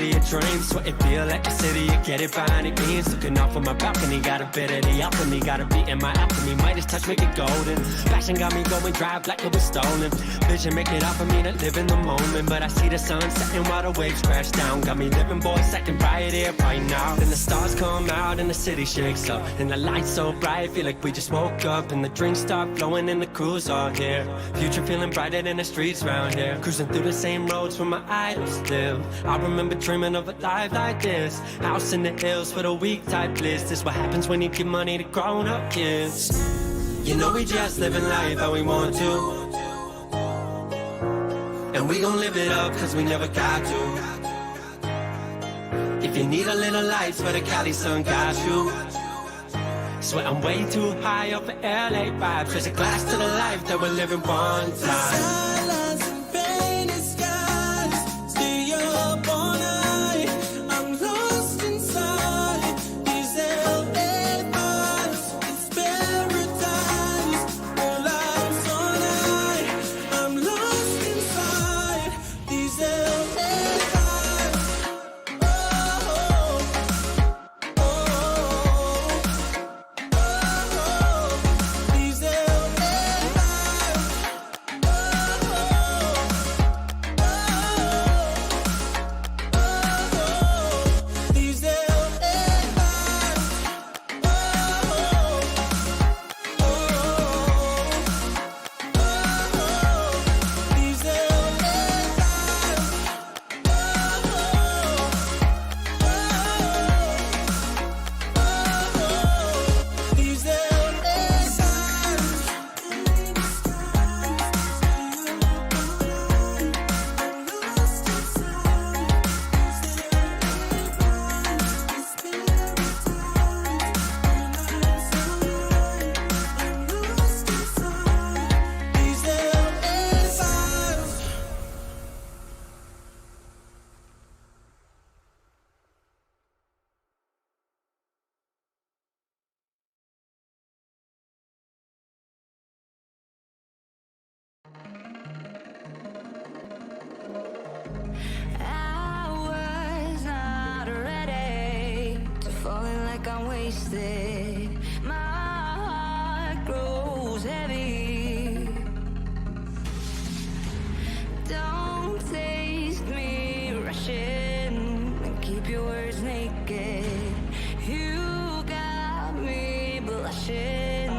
city of dreams. Sweat it feel like the city, you get it by any means. Looking off on my balcony, got a bit of the alchemy. Got a beat in my alchemy, Midas touch, make it golden. Passion got me going, drive like it was stolen. Vision make it out for me to live in the moment. But I see the sun setting while the waves crash down. Got me living, boy, second right here, right now. Then the stars come out and the city shakes up. And the lights so bright, feel like we just woke up. And the drinks start flowing and the crew's all here. Future feeling brighter than the streets round here. Cruising through the same roads where my idols live. I remember dreaming of a life like this. House in the hills for the weak type bliss. This what happens when you give money to grown-up kids. You know we just living life how we want to. And we gon' live it up cause we never got to. If you need a little lights for the Cali sun got you. Swear I'm way too high up for LA vibes. There's a glass to the life that we're living one time. I'm wasted. My heart grows heavy. Don't taste me rushing and keep your words naked. You got me blushing.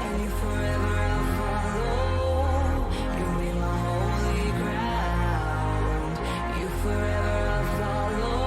And you forever I'll follow. You'll be my holy ground. You forever I'll follow.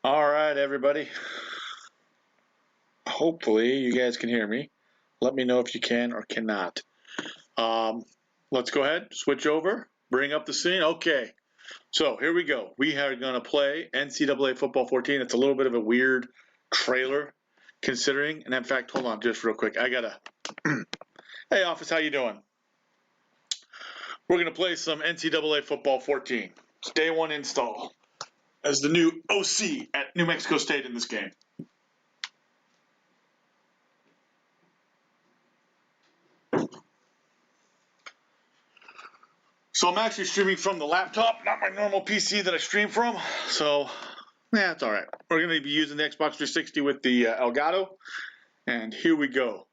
All right, everybody. Hopefully you guys can hear me. Let me know if you can or cannot. Let's go ahead, switch over, bring up the scene. Okay, so here we go. We are going to play NCAA Football 14. It's a little bit of a weird trailer considering. And in fact, hold on just real quick. I got to... Hey, office, how you doing? We're going to play some NCAA Football 14. It's day one install as the new OC at New Mexico State in this game. So I'm actually streaming from the laptop, not my normal PC that I stream from. So, yeah, it's all right. We're going to be using the Xbox 360 with the Elgato. And here we go.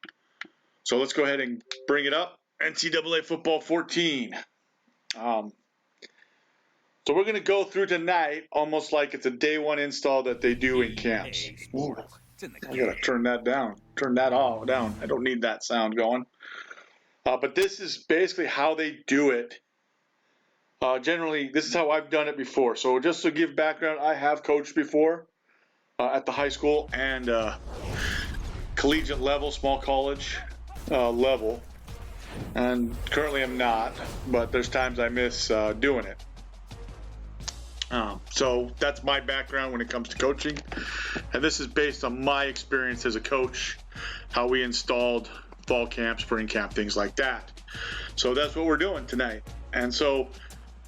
So let's go ahead and bring it up. NCAA Football 14. So we're going to go through tonight almost like it's a day one install that they do in camps. Ooh, I got to turn that down. Turn that all down. I don't need that sound going. But this is basically how they do it. Generally, this is how I've done it before. So just to give background, I have coached before at the high school and collegiate level, small college level. And currently I'm not, but there's times I miss doing it. So that's my background when it comes to coaching. And this is based on my experience as a coach, how we installed fall camp, spring camp, things like that. So that's what we're doing tonight. And so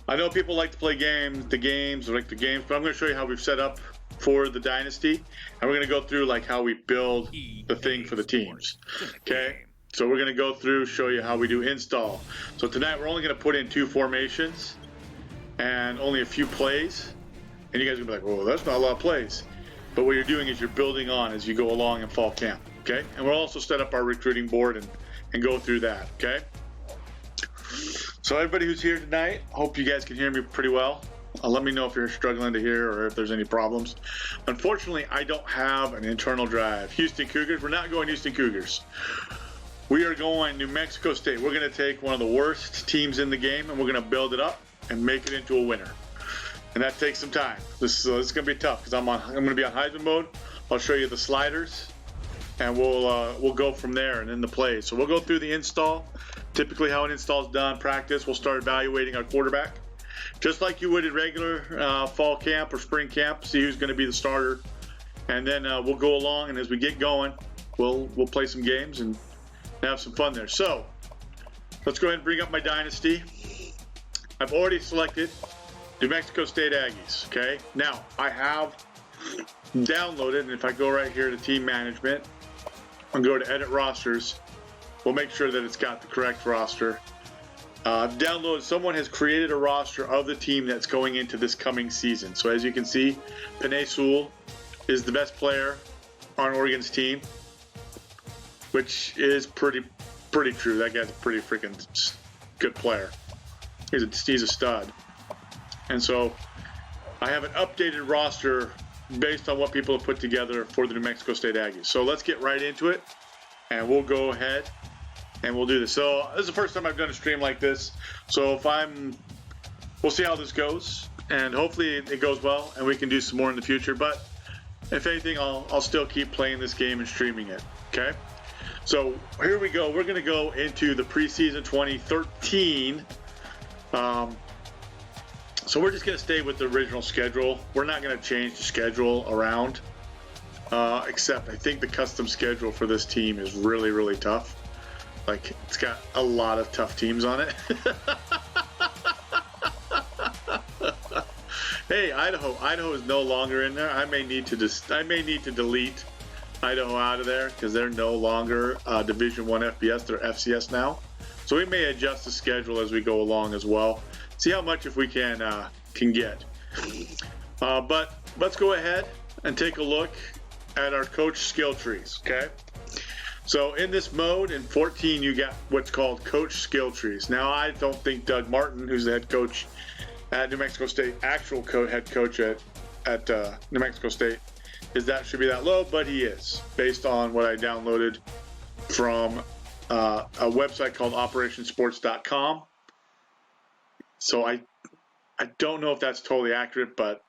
I know people like to play the games, but I'm going to show you how we've set up for the dynasty, and we're going to go through like how we build the thing for the teams. Okay, so we're going to go through, show you how we do install. So tonight we're only going to put in 2 formations and only a few plays, and you guys are going to be like, "Whoa, that's not a lot of plays." But what you're doing is you're building on as you go along in fall camp. Okay, and we'll also set up our recruiting board and go through that. Okay. So everybody who's here tonight, hope you guys can hear me pretty well. Let me know if you're struggling to hear or if there's any problems. Unfortunately, I don't have an internal drive. Houston Cougars, we're not going Houston Cougars. We are going New Mexico State. We're going to take one of the worst teams in the game and we're going to build it up and make it into a winner. And that takes some time. This is going to be tough because I'm going to be on Heisman mode. I'll show you the sliders and we'll go from there and then the plays. So we'll go through the install. Typically how an install is done, practice, we'll start evaluating our quarterback. Just like you would in regular fall camp or spring camp, see who's going to be the starter. And then we'll go along, and as we get going, we'll play some games and have some fun there. So let's go ahead and bring up my dynasty. I've already selected New Mexico State Aggies, okay? Now, I have downloaded, and if I go right here to team management and go to edit rosters, we'll make sure that it's got the correct roster. Download, someone has created a roster of the team that's going into this coming season. So as you can see, Penei Sewell is the best player on Oregon's team, which is pretty true. That guy's a pretty freaking good player. He's a stud. And so I have an updated roster based on what people have put together for the New Mexico State Aggies. So let's get right into it, and we'll go ahead and we'll do this. So this is the first time I've done a stream like this. So we'll see how this goes, and hopefully it goes well, and we can do some more in the future. But if anything, I'll still keep playing this game and streaming it. Okay. So here we go. We're going to go into the preseason 2013. So we're just going to stay with the original schedule. We're not going to change the schedule around, except I think the custom schedule for this team is really, really tough. Like, it's got a lot of tough teams on it. Hey, Idaho. Idaho is no longer in there. I may need to delete Idaho out of there because they're no longer Division I FBS. They're FCS now. So we may adjust the schedule as we go along as well. See how much if we can get. But let's go ahead and take a look at our coach skill trees. Okay. So in this mode, in 14, you got what's called coach skill trees. Now, I don't think Doug Martin, who's the head coach at New Mexico State, actual head coach at New Mexico State, should be that low, but he is, based on what I downloaded from a website called operationsports.com. So I don't know if that's totally accurate, but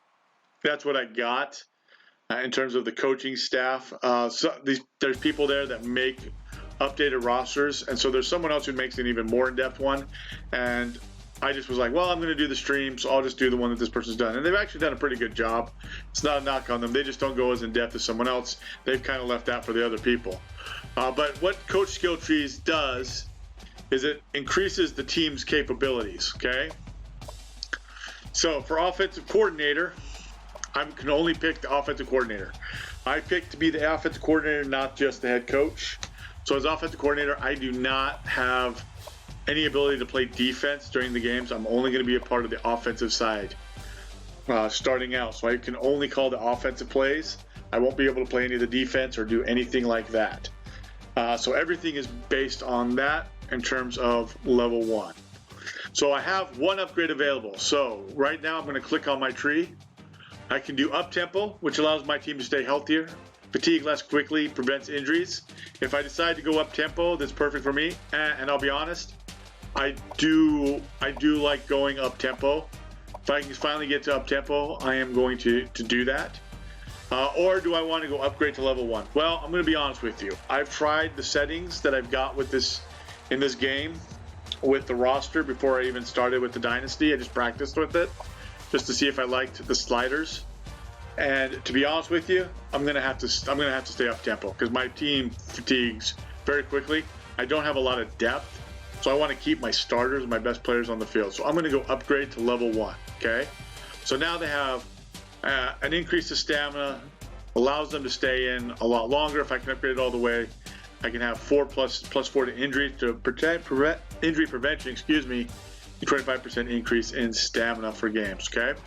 that's what I got. in terms of the coaching staff. There's people there that make updated rosters, and so there's someone else who makes an even more in-depth one. And I just was like, well, I'm going to do the stream, so I'll just do the one that this person's done. And they've actually done a pretty good job. It's not a knock on them. They just don't go as in-depth as someone else. They've kind of left that for the other people. But what Coach Skill Trees does is it increases the team's capabilities, okay? So for offensive coordinator, I can only pick the offensive coordinator. I picked to be the offensive coordinator, not just the head coach. So as offensive coordinator, I do not have any ability to play defense during the games. I'm only going to be a part of the offensive side starting out. So I can only call the offensive plays. I won't be able to play any of the defense or do anything like that. So everything is based on that in terms of level 1. So I have one upgrade available. So right now I'm going to click on my tree. I can do up-tempo, which allows my team to stay healthier. Fatigue less quickly, prevents injuries. If I decide to go up-tempo, that's perfect for me. And I'll be honest, I do like going up-tempo. If I can finally get to up-tempo, I am going to do that. Or do I want to go upgrade to level 1? Well, I'm going to be honest with you. I've tried the settings that I've got with this in this game with the roster before I even started with the dynasty. I just practiced with it just to see if I liked the sliders. And to be honest with you, I'm gonna have to stay up tempo because my team fatigues very quickly. I don't have a lot of depth, so I want to keep my starters, my best players on the field. So I'm gonna go upgrade to level 1. Okay, so now they have an increase of stamina, allows them to stay in a lot longer. If I can upgrade it all the way, I can have 4 plus 4 to injury to prevent injury prevention. Excuse me, 25% increase in stamina for games. Okay.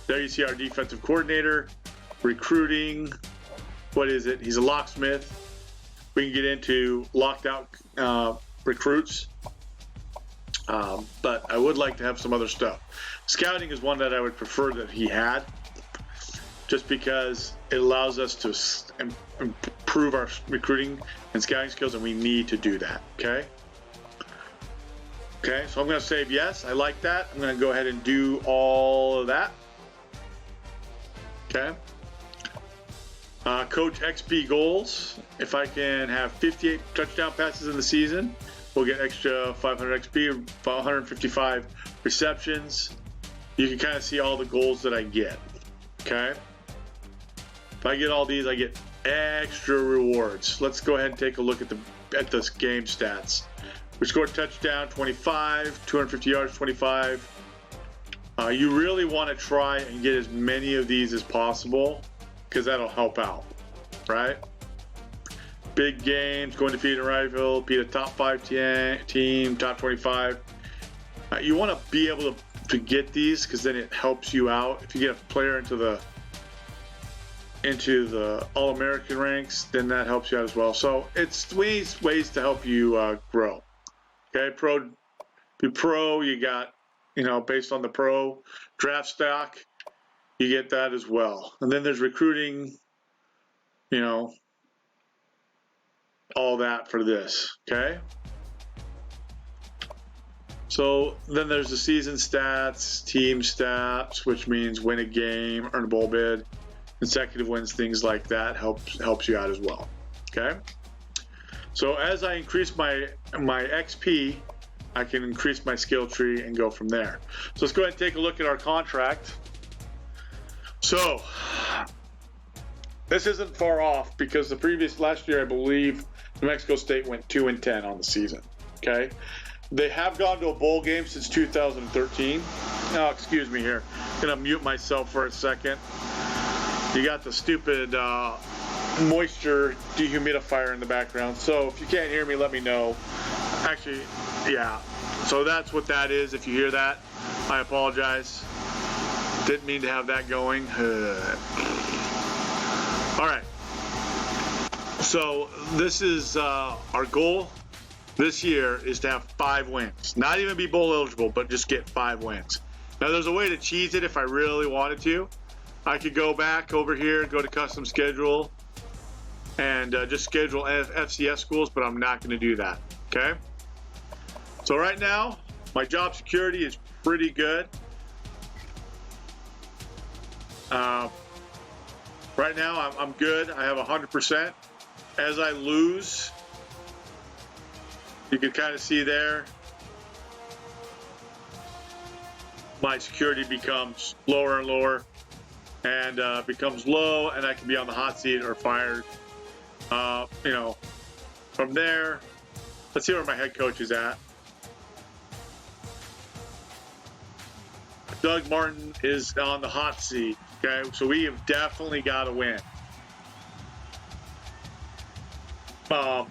There you see our defensive coordinator, recruiting. What is it? He's a locksmith. We can get into locked out recruits, but I would like to have some other stuff. Scouting is one that I would prefer that he had, just because it allows us to improve our recruiting and scouting skills, and we need to do that. Okay. Okay, so I'm going to save yes. I like that. I'm going to go ahead and do all of that. Okay. Coach XP goals. If I can have 58 touchdown passes in the season, we'll get extra 500 XP, 155 receptions. You can kind of see all the goals that I get. Okay. If I get all these, I get extra rewards. Let's go ahead and take a look at the game stats. We scored touchdown 25, 250 yards 25. You really want to try and get as many of these as possible because that'll help out, right? Big games, going to defeat a rival, beat a top 5 team, top 25. You want to be able to get these because then it helps you out. If you get a player into the All-American ranks, then that helps you out as well. So it's ways to help you grow. Okay, pro, you got, based on the pro draft stock, you get that as well. And then there's recruiting, all that for this, okay? So then there's the season stats, team stats, which means win a game, earn a bowl bid, consecutive wins, things like that helps you out as well, okay? So as I increase my XP, I can increase my skill tree and go from there. So let's go ahead and take a look at our contract. So this isn't far off because last year, I believe New Mexico State went 2-10 on the season. Okay. They have gone to a bowl game since 2013. Oh, excuse me here. I'm gonna mute myself for a second. You got the stupid moisture dehumidifier in the background. So if you can't hear me, let me know. Actually, yeah. So that's what that is. If you hear that, I apologize. Didn't mean to have that going. All right. So this is our goal this year is to have 5 wins. Not even be bowl eligible, but just get 5 wins. Now there's a way to cheese it if I really wanted to. I could go back over here, go to custom schedule, and just schedule FCS schools, but I'm not going to do that. Okay. So right now, my job security is pretty good. Right now, I'm good. I have 100%. As I lose, you can kind of see there, my security becomes lower and lower, and becomes low, and I can be on the hot seat or fired. From there, let's see where my head coach is at. Doug Martin is on the hot seat. Okay, so we have definitely got to win.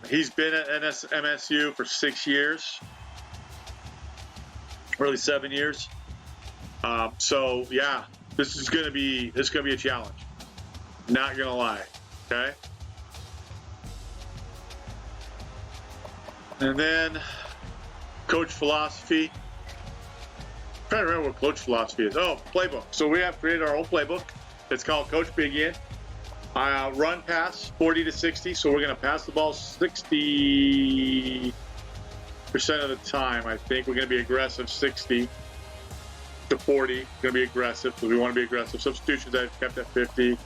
He's been at MSU for 6 years, really 7 years. So yeah, this is gonna be a challenge. Not gonna lie. Okay. And then coach philosophy. I'm trying to remember what coach philosophy is. Oh, playbook. So we have created our own playbook. It's called Coach Biggien. Run pass 40 to 60. So we're going to pass the ball 60% of the time. I think we're going to be aggressive 60 to 40. Going to be aggressive because we want to be aggressive. Substitutions I've kept at 50.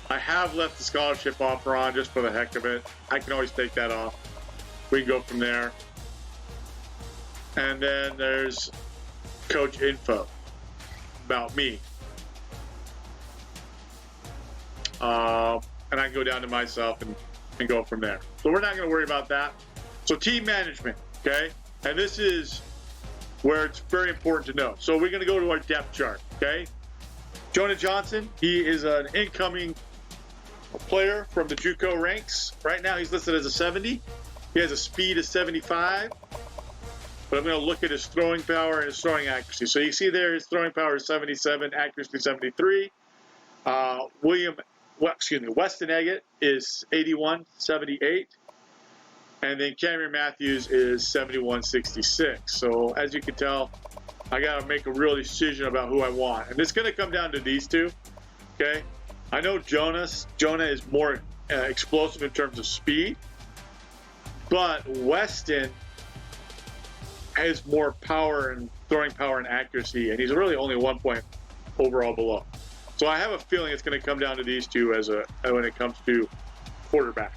I have left the scholarship offer on just for the heck of it. I can always take that off. We can go from there. And then there's coach info about me. And I can go down to myself and go from there. So we're not going to worry about that. So team management, okay? And this is where it's very important to know. So we're going to go to our depth chart, okay? Jonah Johnson, he is an incoming player from the JUCO ranks. Right now he's listed as a 70. He has a speed of 75. But I'm going to look at his throwing power and his throwing accuracy. So you see there his throwing power is 77, accuracy 73. Weston Eggett is 81, 78. And then Cameron Matthews is 71, 66. So as you can tell, I got to make a real decision about who I want. And it's going to come down to these two, okay? I know Jonah is more explosive in terms of speed. But Weston has more power and throwing power and accuracy, and he's really only 1 point overall below. So I have a feeling it's going to come down to these two when it comes to quarterback.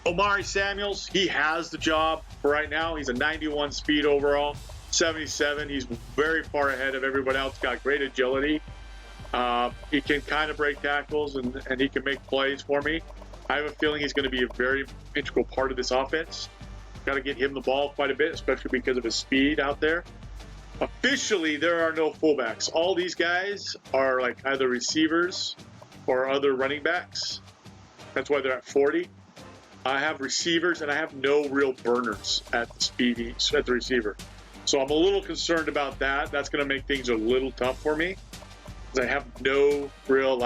Omari Samuels, he has the job for right now. He's a 91 speed overall, 77. He's very far ahead of everybody else. Got great agility. He can kind of break tackles and he can make plays for me. I have a feeling he's going to be a very integral part of this offense. Got to get him the ball quite a bit, especially because of his speed out there. Officially, there are no fullbacks. All these guys are like either receivers or other running backs. That's why they're at 40. I have receivers, and I have no real burners at the receiver. So I'm a little concerned about that. That's going to make things a little tough for me because I have no real,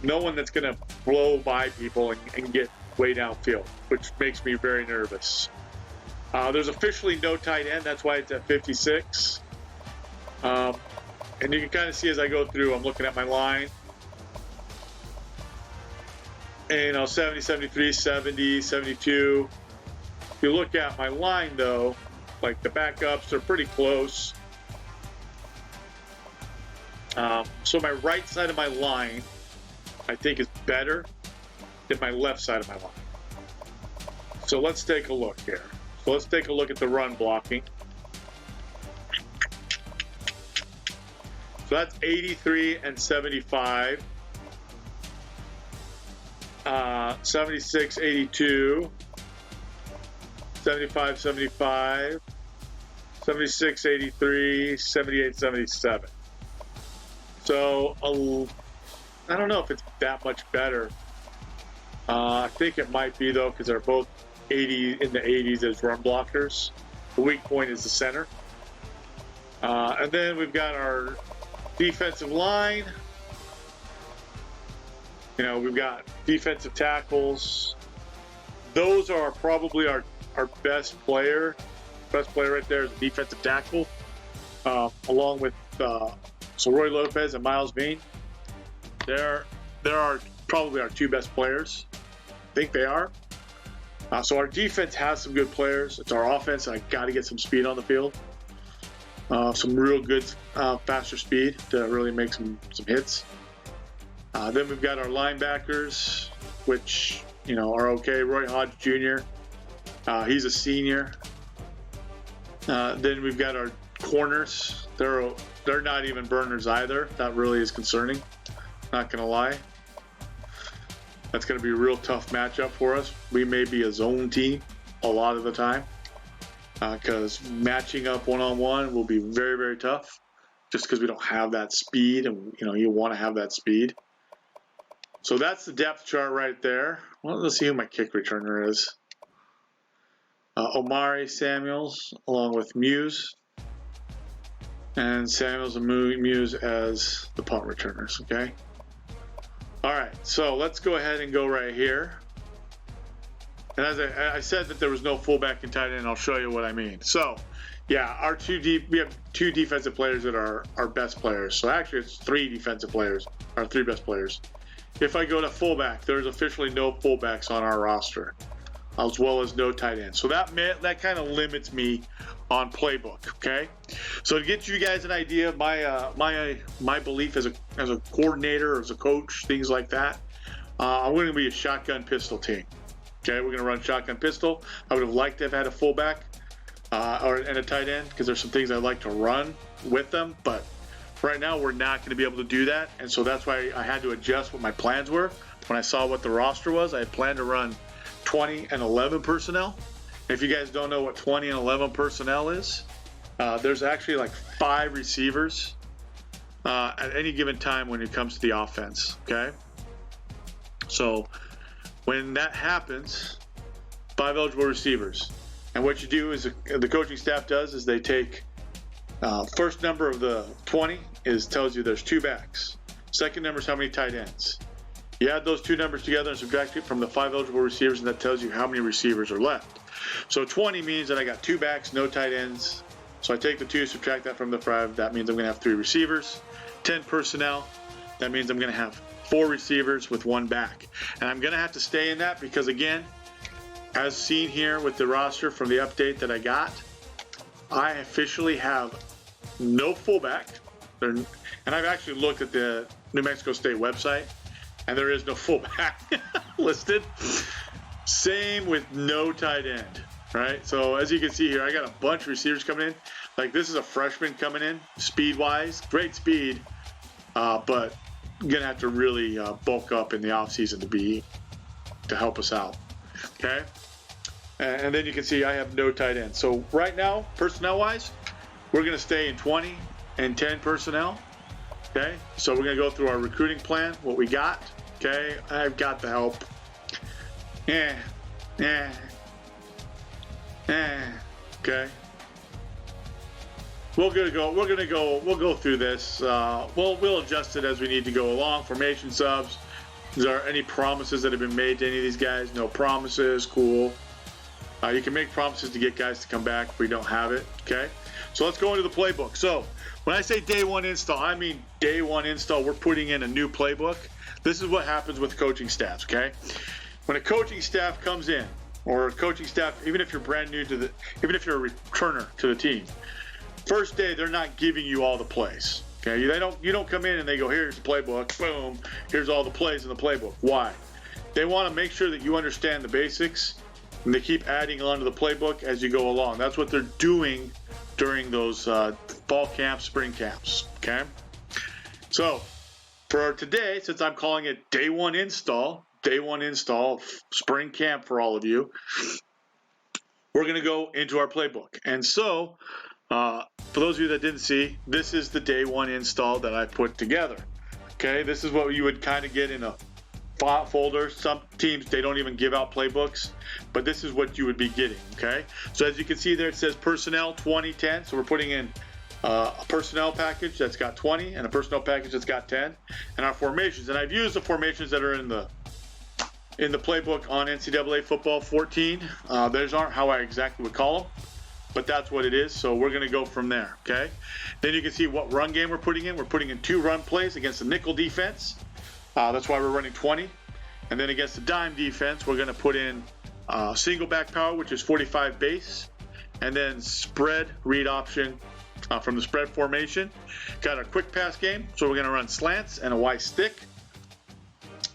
no one that's going to blow by people and get way downfield, which makes me very nervous. There's officially no tight end. That's why it's at 56. And you can kind of see as I go through, I'm looking at my line. And 70, 73, 70, 72. If you look at my line, though, like the backups, they're pretty close. So my right side of my line, I think, is better than my left side of my line. So let's take a look here. So let's take a look at the run blocking. So that's 83 and 75. 76, 82. 75, 75. 76, 83. 78, 77. So I don't know if it's that much better. I think it might be, though, because they're both 80 in the 80s as run blockers. The weak point is the center. And then we've got our defensive line. We've got defensive tackles. Those are probably our best player. Best player right there is a defensive tackle, along with Roy Lopez and Miles Bean. There are probably our two best players. I think they are. So our defense has some good players. It's our offense, and I got to get some speed on the field. some real good faster speed to really make some hits. Then we've got our linebackers, which are okay. Roy Hodge Jr. He's a senior. Then we've got our corners. They're not even burners either. That really is concerning. Not gonna lie. That's gonna be a real tough matchup for us. We may be a zone team a lot of the time because matching up one-on-one will be very, very tough. Just because we don't have that speed, and you want to have that speed. So that's the depth chart right there. Well, let's see who my kick returner is. Omari Samuels along with Muse. And Samuels and Muse as the punt returners, okay? All right, so let's go ahead and go right here. And as I said that there was no fullback and tight end, I'll show you what I mean. So, yeah, we have 2 defensive players that are our best players. So actually it's 3 defensive players, our 3 best players. If I go to fullback, there's officially no fullbacks on our roster, as well as no tight ends. So that kind of limits me on playbook. Okay, so to get you guys an idea of my belief as a coordinator, as a coach, things like that, I'm going to be a shotgun pistol team. Okay, we're going to run shotgun pistol. I would have liked to have had a fullback and a tight end because there's some things I'd like to run with them, but right now we're not going to be able to do that, and so that's why I had to adjust what my plans were. When I saw what the roster was, I had planned to run 20 and 11 personnel. If you guys don't know what 20 and 11 personnel is, there's actually like 5 receivers at any given time when it comes to the offense, okay? So when that happens, 5 eligible receivers. And what you do is the coaching staff does is they take first number of the 20 tells you there's 2 backs. Second number is how many tight ends. You add those 2 numbers together and subtract it from the 5 eligible receivers, and that tells you how many receivers are left. So 20 means that I got 2 backs, no tight ends. So I take the 2, subtract that from the 5. That means I'm going to have 3 receivers. 10 personnel. That means I'm going to have 4 receivers with 1 back. And I'm going to have to stay in that because, again, as seen here with the roster from the update that I got, I officially have no fullback. And I've actually looked at the New Mexico State website, and there is no fullback listed. Same with no tight end, right? So as you can see here, I got a bunch of receivers coming in. Like this is a freshman coming in, speed-wise, great speed, but gonna have to really bulk up in the offseason to help us out, okay? And then you can see I have no tight end. So right now, personnel-wise, we're gonna stay in 20 and 10 personnel, okay? So we're gonna go through our recruiting plan, what we got, okay? I've got the help. Okay. We'll go through this. We'll adjust it as we need to go along. Formation subs. Is there any promises that have been made to any of these guys? No promises. Cool. You can make promises to get guys to come back if we don't have it. Okay. So let's go into the playbook. So when I say day 1 install, I mean day 1 install. We're putting in a new playbook. This is what happens with coaching staffs. Okay. When a coaching staff comes in, or a coaching staff, even if you're brand new even if you're a returner to the team, first day they're not giving you all the plays. Okay, you don't come in and they go, here's the playbook, boom, here's all the plays in the playbook. Why? They want to make sure that you understand the basics, and they keep adding on to the playbook as you go along. That's what they're doing during those fall camps, spring camps. Okay, so for today, since I'm calling it day 1 install, spring camp for all of you, we're going to go into our playbook. And so, for those of you that didn't see, this is the day 1 install that I put together. Okay, this is what you would kind of get in a folder. Some teams, they don't even give out playbooks, but this is what you would be getting. Okay, so as you can see there, it says personnel 2010. So we're putting in a personnel package that's got 20 and a personnel package that's got 10, and our formations. And I've used the formations that are in the playbook on NCAA Football 14. Those aren't how I exactly would call them, but that's what it is. So we're going to go from there, okay? Then you can see what run game we're putting in. We're putting in 2 run plays against the nickel defense. That's why we're running 20. And then against the dime defense, we're going to put in single back power, which is 45 base, and then spread read option from the spread formation. Got our quick pass game, so we're going to run slants and a Y stick.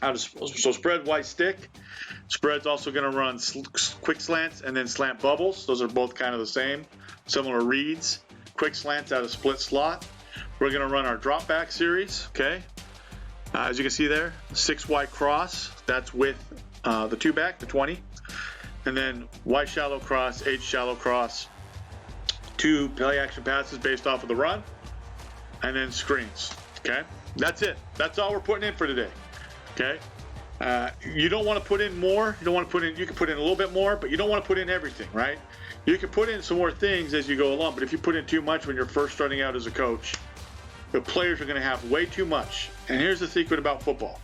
So spread, Y stick. Spread's also going to run quick slants and then slant bubbles. Those are both kind of the same, similar reads. Quick slants out of split slot. We're going to run our drop back series, okay? As you can see there, 6Y cross. That's with the 2-back, the 20. And then Y shallow cross, H shallow cross. 2 play action passes based off of the run. And then screens, okay? That's it. That's all we're putting in for today, okay? You don't want to put in more. You don't want to put in. You can put in a little bit more, but you don't want to put in everything, right? You can put in some more things as you go along, but if you put in too much when you're first starting out as a coach, the players are going to have way too much. And here's the secret about football: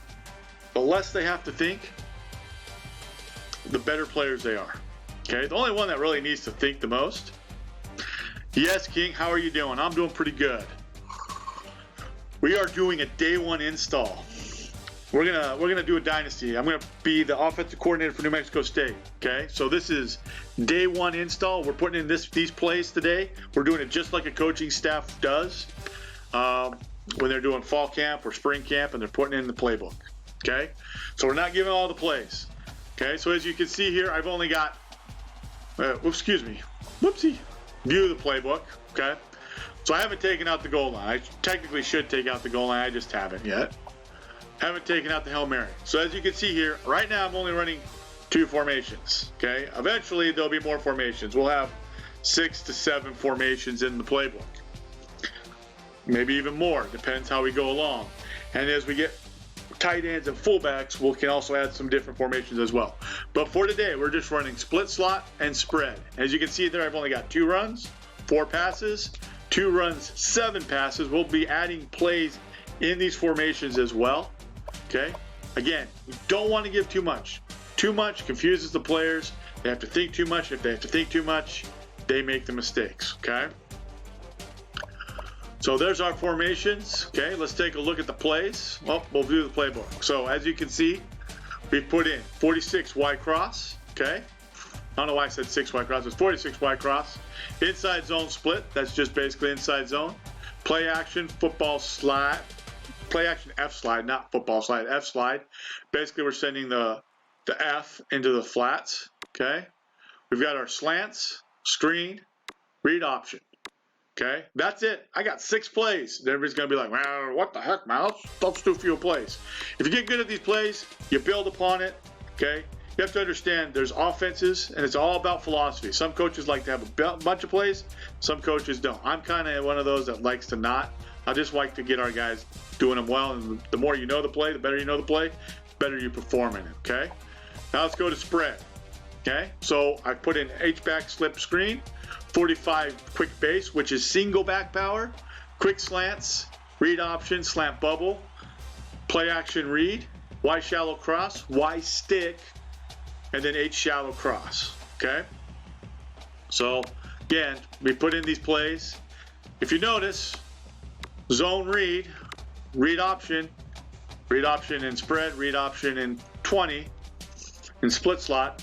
the less they have to think, the better players they are. Okay, the only one that really needs to think the most. Yes, King, how are you doing? I'm doing pretty good. We are doing a day 1 install. We're gonna do a dynasty. I'm gonna be the offensive coordinator for New Mexico State. Okay, so this is day 1 install. We're putting in these plays today. We're doing it just like a coaching staff does when they're doing fall camp or spring camp, and they're putting in the playbook. Okay, so we're not giving all the plays. Okay, so as you can see here, I've only got whoopsie, view of the playbook. Okay, so I haven't taken out the goal line. I technically should take out the goal line. I just haven't yet. Haven't taken out the Hail Mary. So as you can see here, right now I'm only running 2 formations. Okay, eventually there'll be more formations. We'll have 6 to 7 formations in the playbook. Maybe even more, depends how we go along. And as we get tight ends and fullbacks, we can also add some different formations as well. But for today, we're just running split slot and spread. As you can see there, I've only got 2 runs, 4 passes, 2 runs, 7 passes. We'll be adding plays in these formations as well. Okay, again, you don't want to give too much. Too much confuses the players. They have to think too much. If they have to think too much, they make the mistakes. Okay, so there's our formations. Okay, let's take a look at the plays. Well, we'll do the playbook. So as you can see, we've put in 46 Y cross. Okay, I don't know why I said 6 Y cross. It's 46 Y cross. Inside zone split. That's just basically inside zone. Play action football slide. Play action F slide, not football slide, F slide. Basically, we're sending the F into the flats, okay? We've got our slants, screen, read option, okay? That's it. I got 6 plays. Everybody's going to be like, well, what the heck, man? Let's do a few plays. If you get good at these plays, you build upon it, okay? You have to understand there's offenses, and it's all about philosophy. Some coaches like to have a bunch of plays. Some coaches don't. I'm kind of one of those that likes to not. I just like to get our guys doing them well, and the more you know the play, the better you know the play, the better you perform in it, okay? Now let's go to spread, okay? So I put in H-back slip screen, 45 quick base, which is single back power, quick slants, read option, slant bubble, play action read, Y shallow cross, Y stick, and then H shallow cross, okay? So again, we put in these plays. If you notice, zone read, read option in spread, read option in 20, in split slot,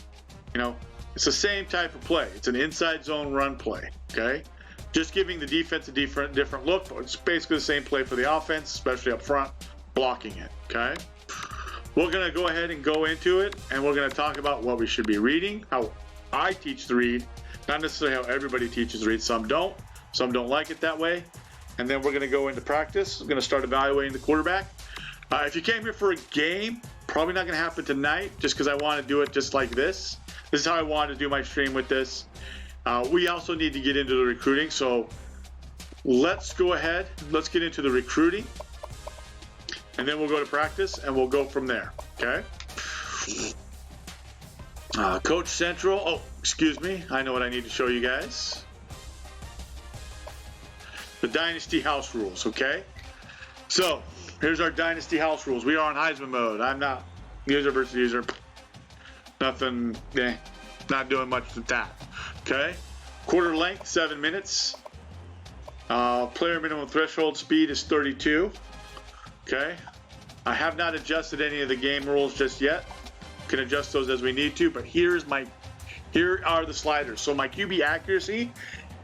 you know, it's the same type of play. It's an inside zone run play, okay? Just giving the defense a different look, but it's basically the same play for the offense, especially up front, blocking it, okay? We're gonna go ahead and go into it, and we're gonna talk about what we should be reading, how I teach the read, not necessarily how everybody teaches the read. Some don't like it that way. And then we're going to go into practice. We're going to start evaluating the quarterback. If you came here for a game, probably not going to happen tonight just because I want to do it just like this. This is how I wanted to do my stream with this. We also need to get into the recruiting. So let's go ahead. Let's get into the recruiting. And then we'll go to practice and we'll go from there. Okay? Coach Central. Oh, excuse me. I know what I need to show you guys. The Dynasty house rules, okay? So, here's our Dynasty house rules. We are on Heisman mode. I'm not user versus user. Nothing, not doing much with that, okay? Quarter length, 7 minutes. Player minimum threshold speed is 32, okay? I have not adjusted any of the game rules just yet. Can adjust those as we need to, but here are the sliders. So my QB accuracy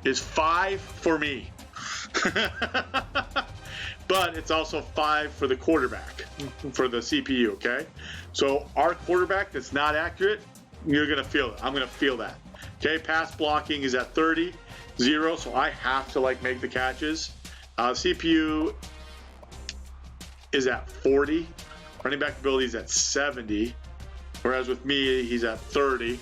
is 5 for me. But it's also 5 for the quarterback, for the CPU, okay? So our quarterback that's not accurate, you're going to feel it. I'm going to feel that. Okay, pass blocking is at 30, 0, so I have to make the catches. CPU is at 40. Running back ability is at 70. Whereas with me, he's at 30.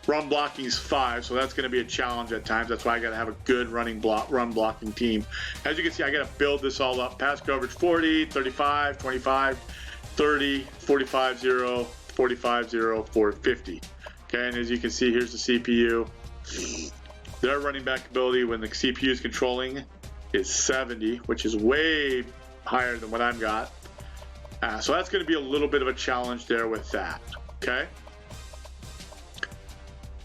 Run blocking is 5, so that's going to be a challenge at times. That's why I got to have a good run blocking team. As you can see, I got to build this all up. Pass coverage 40, 35, 25, 30, 45, 0, 45, 0, 4, 50. Okay, and as you can see, here's the CPU. Their running back ability when the CPU is controlling is 70, which is way higher than what I've got. So that's going to be a little bit of a challenge there with that. Okay.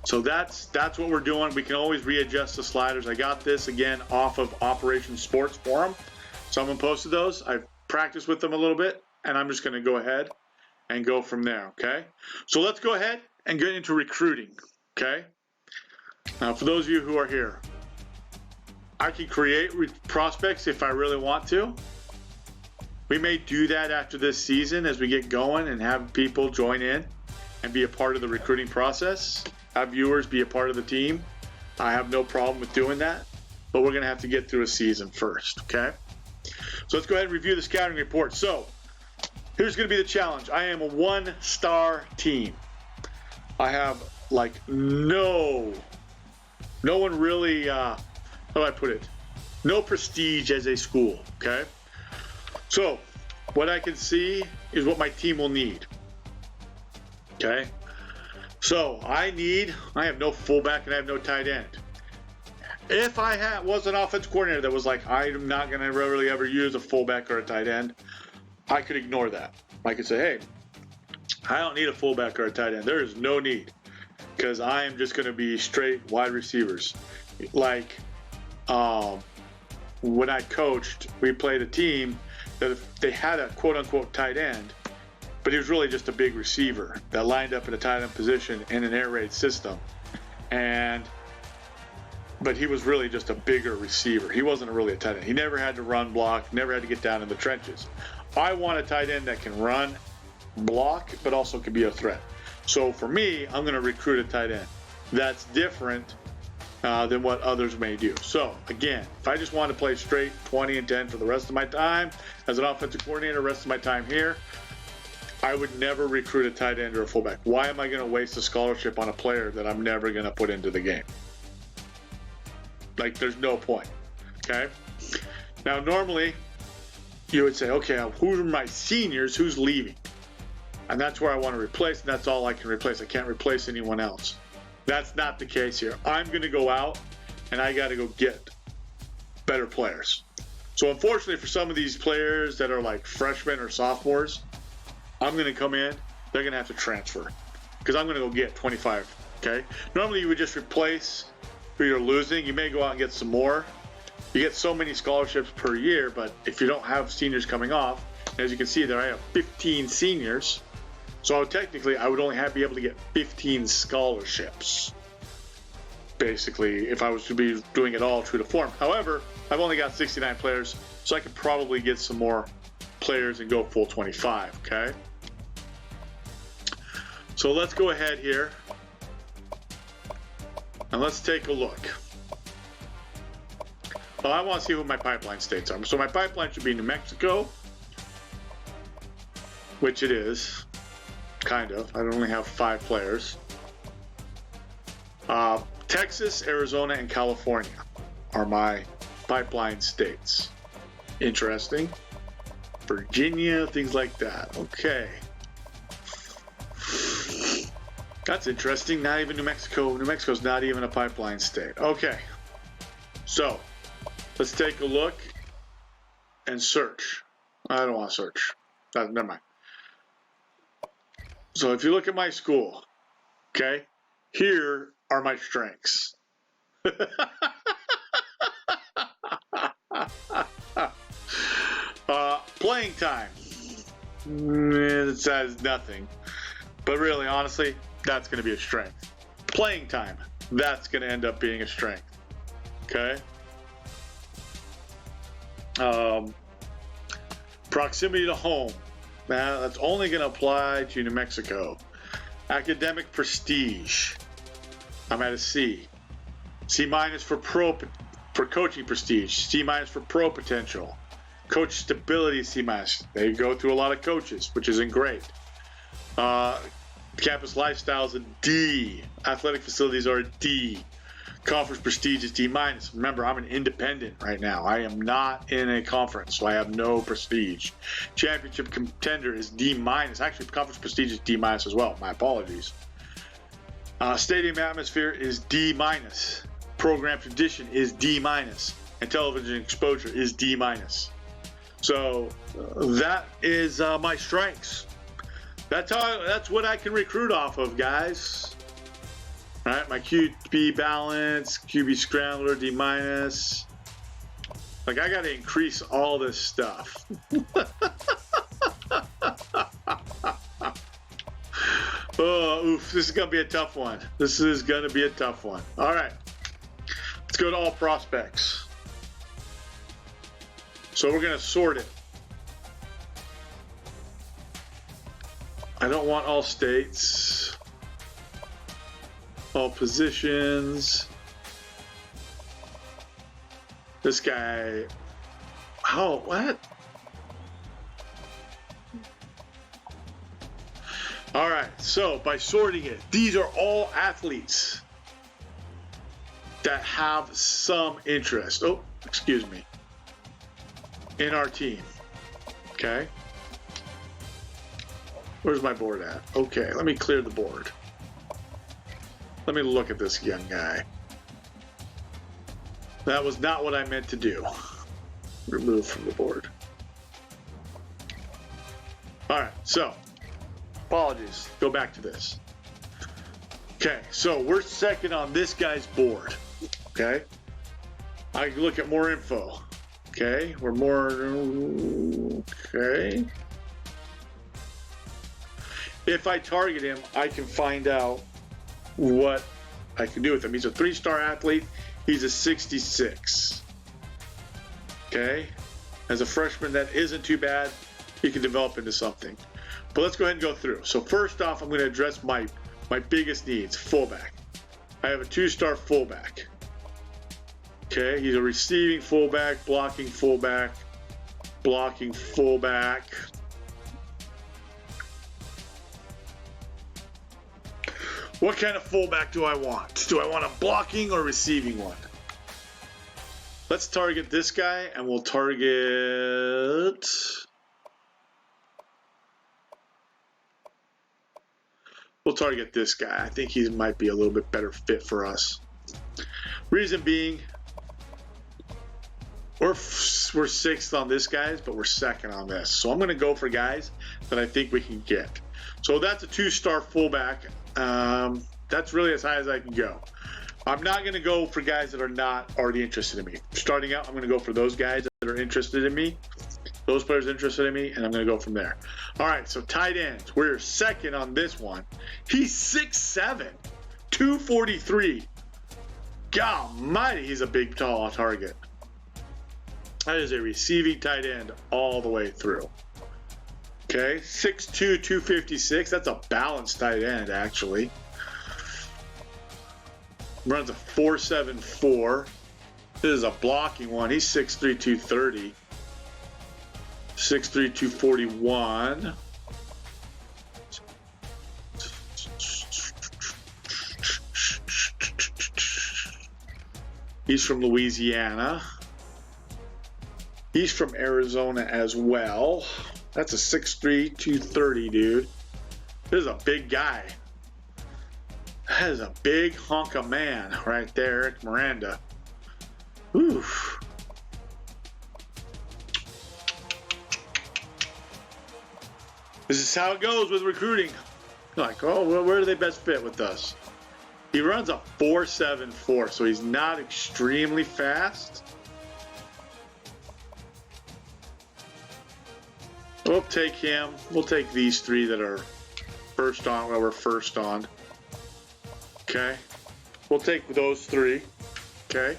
So that's what we're doing. We can always readjust the sliders. I got this again off of Operation Sports Forum. Someone posted those. I've practiced with them a little bit, and I'm just going to go ahead and go from there. Okay. So let's go ahead and get into recruiting. Okay. Now, for those of you who are here, I can create prospects if I really want to. We may do that after this season as we get going and have people join in and be a part of the recruiting process. Have viewers be a part of the team. I have no problem with doing that, but we're going to have to get through a season first, okay? So let's go ahead and review the scouting report. So here's going to be the challenge. I am a 1-star team. I have no one really, how do I put it? No prestige as a school, okay? So what I can see is what my team will need, okay? So I have no fullback and I have no tight end. If I was an offensive coordinator that was I'm not going to really ever use a fullback or a tight end, I could ignore that. I could say, hey, I don't need a fullback or a tight end. There is no need because I am just going to be straight wide receivers. When I coached, we played a team that if they had a quote-unquote tight end, but he was really just a big receiver that lined up in a tight end position in an air raid system. But he was really just a bigger receiver. He wasn't really a tight end. He never had to run block, never had to get down in the trenches. I want a tight end that can run, block, but also can be a threat. So for me, I'm going to recruit a tight end. That's different than what others may do. So again, if I just want to play straight 20 and 10 for the rest of my time as an offensive coordinator, rest of my time here, I would never recruit a tight end or a fullback. Why am I going to waste a scholarship on a player that I'm never going to put into the game? There's no point. Okay? Now, normally, you would say, okay, who are my seniors? Who's leaving? And that's where I want to replace, and that's all I can replace. I can't replace anyone else. That's not the case here. I'm going to go out, and I got to go get better players. So, unfortunately, for some of these players that are freshmen or sophomores, I'm going to come in, they're going to have to transfer because I'm going to go get 25, okay? Normally, you would just replace who you're losing. You may go out and get some more. You get so many scholarships per year, but if you don't have seniors coming off, as you can see there, I have 15 seniors. So technically, I would only be able to get 15 scholarships, basically, if I was to be doing it all true to form. However, I've only got 69 players, so I could probably get some more players and go full 25, okay? So let's go ahead here and let's take a look. Well, I want to see who my pipeline states are. So my pipeline should be New Mexico, which it is, kind of. I only have 5 players. Texas, Arizona, and California are my pipeline states. Interesting. Virginia, things like that. Okay. That's interesting. Not even New Mexico. New Mexico's not even a pipeline state. Okay. So, let's take a look and search. I don't want to search. Never mind. So, if you look at my school, okay, here are my strengths. Playing time. It says nothing. But really, honestly, that's going to be a strength. Playing time. That's going to end up being a strength. Okay? Proximity to home. Now, that's only going to apply to New Mexico. Academic prestige. I'm at a C. C minus for coaching prestige. C minus for pro potential. Coach stability, C minus. They go through a lot of coaches, which isn't great. Campus lifestyle is a D. Athletic facilities are a D. Conference prestige is D minus. Remember, I'm an independent right now. I am not in a conference, so I have no prestige. Championship contender is D minus. Actually, conference prestige is D minus as well. My apologies. Stadium atmosphere is D minus. Program tradition is D minus. And television exposure is D minus. So that is my strengths. That's what I can recruit off of, guys. All right, my QB balance, QB scrambler, D minus. Like, I got to increase all this stuff. Oh, oof, this is going to be a tough one. This is going to be a tough one. All right, let's go to all prospects. So we're going to sort it. I don't want all states. All positions. This guy. Oh, what? All right. So by sorting it, these are all athletes that have some interest. Oh, excuse me. In our team. Okay. Where's my board at? Okay, let me clear the board. Let me look at this young guy. That was not what I meant to do. Remove from the board. All right, so apologies. Go back to this. Okay, so we're second on this guy's board. Okay, I can look at more info. Okay, we're more. Okay. If I target him, I can find out what I can do with him. He's a 3-star athlete. He's a 66. Okay? As a freshman, that isn't too bad. He can develop into something. But let's go ahead and go through. So first off, I'm going to address my biggest needs, fullback. I have a 2-star fullback. Okay? He's a receiving fullback, blocking fullback, blocking fullback. What kind of fullback do I want? Do I want a blocking or receiving one? Let's target this guy, and we'll target... We'll target this guy. I think he might be a little bit better fit for us. Reason being, we're 6th on this guys, but we're 2nd on this. So I'm going to go for guys that I think we can get. So that's a 2-star fullback. That's really as high as I can go. I'm not going to go for guys that are not already interested in me. Starting out, I'm going to go for those guys that are interested in me, those players interested in me, and I'm going to go from there. All right, so tight ends. We're 2nd on this one. He's 6'7", 243. God almighty, he's a big, tall target. That is a receiving tight end all the way through. Okay, 6'2", 256. That's a balanced tight end, actually. Runs a 4.74. This is a blocking one. He's 6'3", 230. 6'3", 241. He's from Louisiana. He's from Arizona as well. That's a 6'3", 230, dude. This is a big guy. That is a big hunk of man right there, Eric Miranda. Oof. This is how it goes with recruiting. Like, oh, well, where do they best fit with us? He runs a 4.74, so he's not extremely fast. We'll take him. We'll take these 3 that are first on. Well, we're first on. Okay. We'll take those 3. Okay.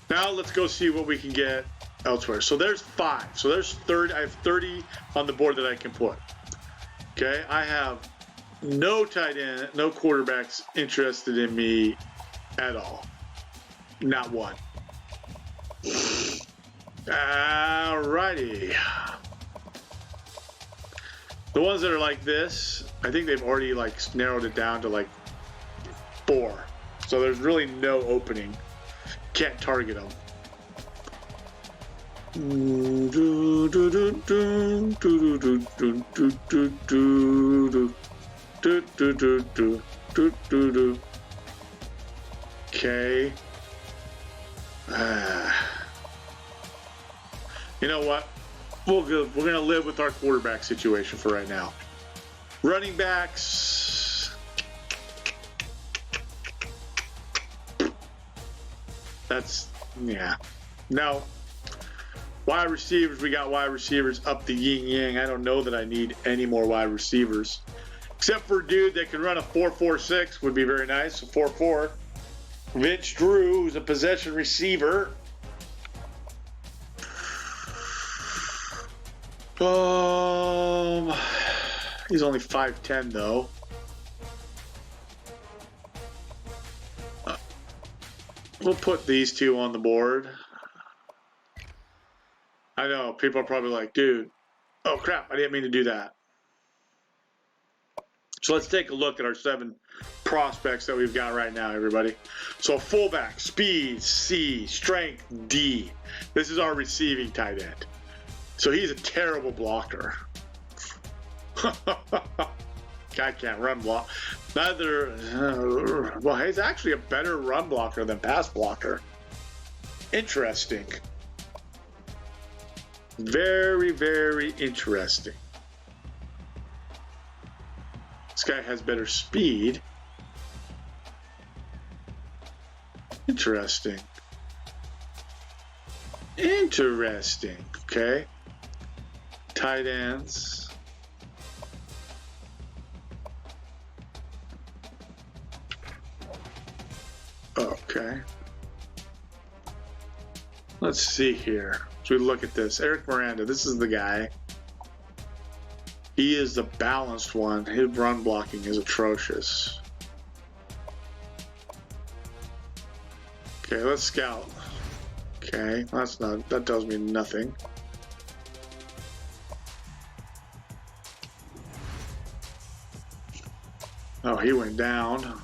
Now let's go see what we can get elsewhere. So there's 5. So there's 30. I have 30 on the board that I can put. Okay, I have no tight end, no quarterbacks interested in me at all. Not one. Alrighty. The ones that are like this, I think they've already like narrowed it down to like 4. So there's really no opening. Can't target them. Okay. You know what? We're going to live with our quarterback situation for right now. Running backs. That's, yeah. No. Wide receivers, we got wide receivers up the yin yang. I don't know that I need any more wide receivers. Except for a dude that can run a 4.46 would be very nice. A 4.4. Vince Drew, who's a possession receiver. He's only 5'10" though. We'll put these 2 on the board. I know, people are probably like, dude, oh crap, I didn't mean to do that. So let's take a look at our 7 prospects that we've got right now, everybody. So fullback, speed, C, strength, D. This is our receiving tight end. So he's a terrible blocker. Guy can't run block. Well, he's actually a better run blocker than pass blocker. Interesting. Very, very interesting. This guy has better speed. Interesting. Interesting. Okay. Tight ends. Okay. Let's see here. So we look at this. Eric Miranda, this is the guy. He is the balanced one. His run blocking is atrocious. Okay, let's scout. Okay, that tells me nothing. Oh, he went down.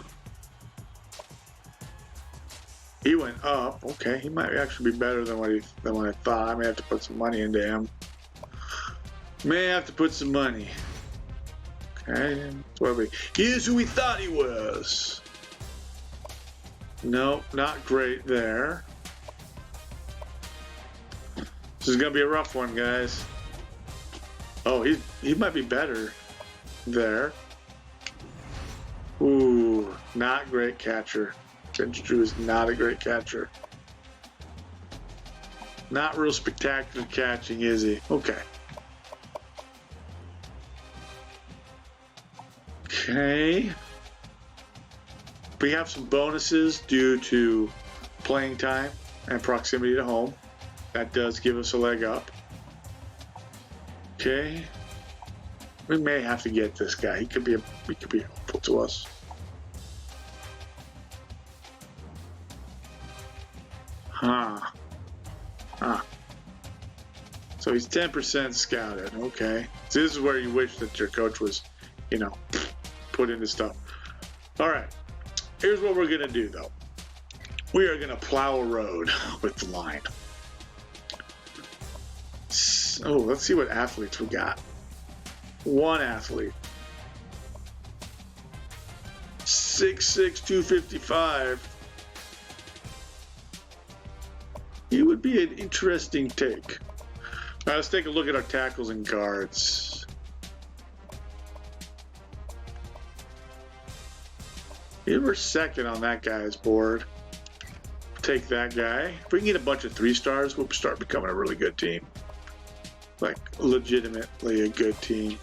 He went up. Okay, he might actually be better than what I thought. I may have to put some money into him. May have to put some money. Okay, here's who we thought he was. Nope, not great there. This is gonna be a rough one, guys. Oh, he might be better there. Ooh, not great catcher. Vince Drew is not a great catcher. Not real spectacular catching, is he? Okay. Okay. We have some bonuses due to playing time and proximity to home. That does give us a leg up. Okay. We may have to get this guy. He could be helpful to us. So he's 10% scouted. Okay. So this is where you wish that your coach was, put into stuff. All right. Here's what we're going to do, though. We are going to plow a road with the line. Oh, let's see what athletes we got. One athlete. 6'6", 255. He would be an interesting take. All right, let's take a look at our tackles and guards. We're second on that guy's board. Take that guy. If we can get a bunch of 3-stars, we'll start becoming a really good team. Like, legitimately a good team.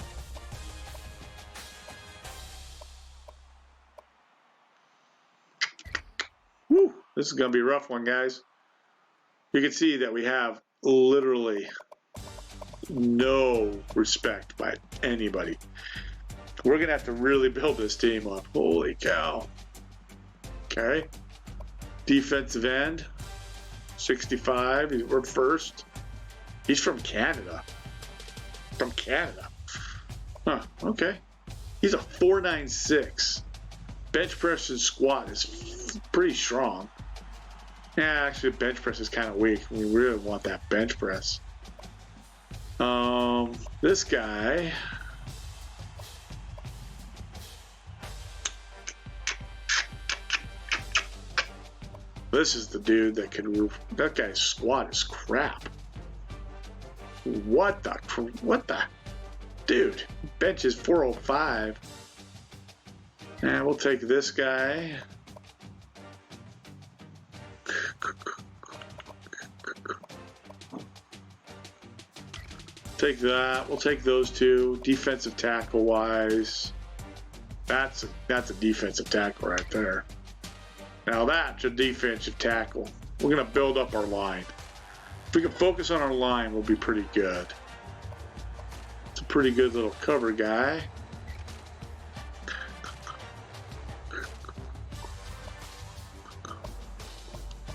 Woo! This is going to be a rough one, guys. You can see that we have literally no respect by anybody. We're going to have to really build this team up. Holy cow. Okay. Defensive end, 65. We're first. He's from Canada. From Canada. Huh, okay. He's a 496. Bench press and squat is pretty strong. Yeah, actually, bench press is kind of weak. We really want that bench press. This guy. This is the dude that can. That guy's squat is crap. What the? Dude, bench is 405. And we'll take this guy. Take that. We'll take those two. Defensive tackle wise, that's a defensive tackle right there. Now that's a defensive tackle. We're gonna build up our line. If we can focus on our line, we'll be pretty good. It's a pretty good little cover guy.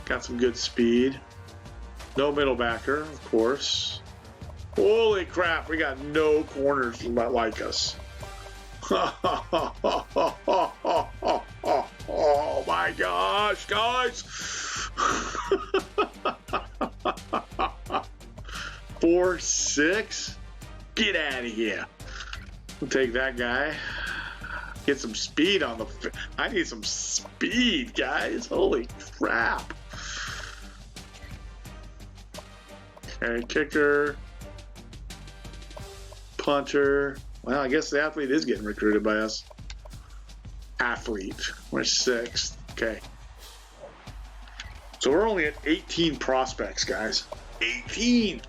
Got some good speed. No middle backer, of course. Holy crap, we got no corners like us. Oh my gosh, guys. 4-6? Get out of here. We'll take that guy. Get some speed on the... I need some speed, guys. Holy crap. Okay, kicker. Punter. Well, I guess the athlete is getting recruited by us. Athlete. We're 6th. Okay. So we're only at 18 prospects, guys. 18!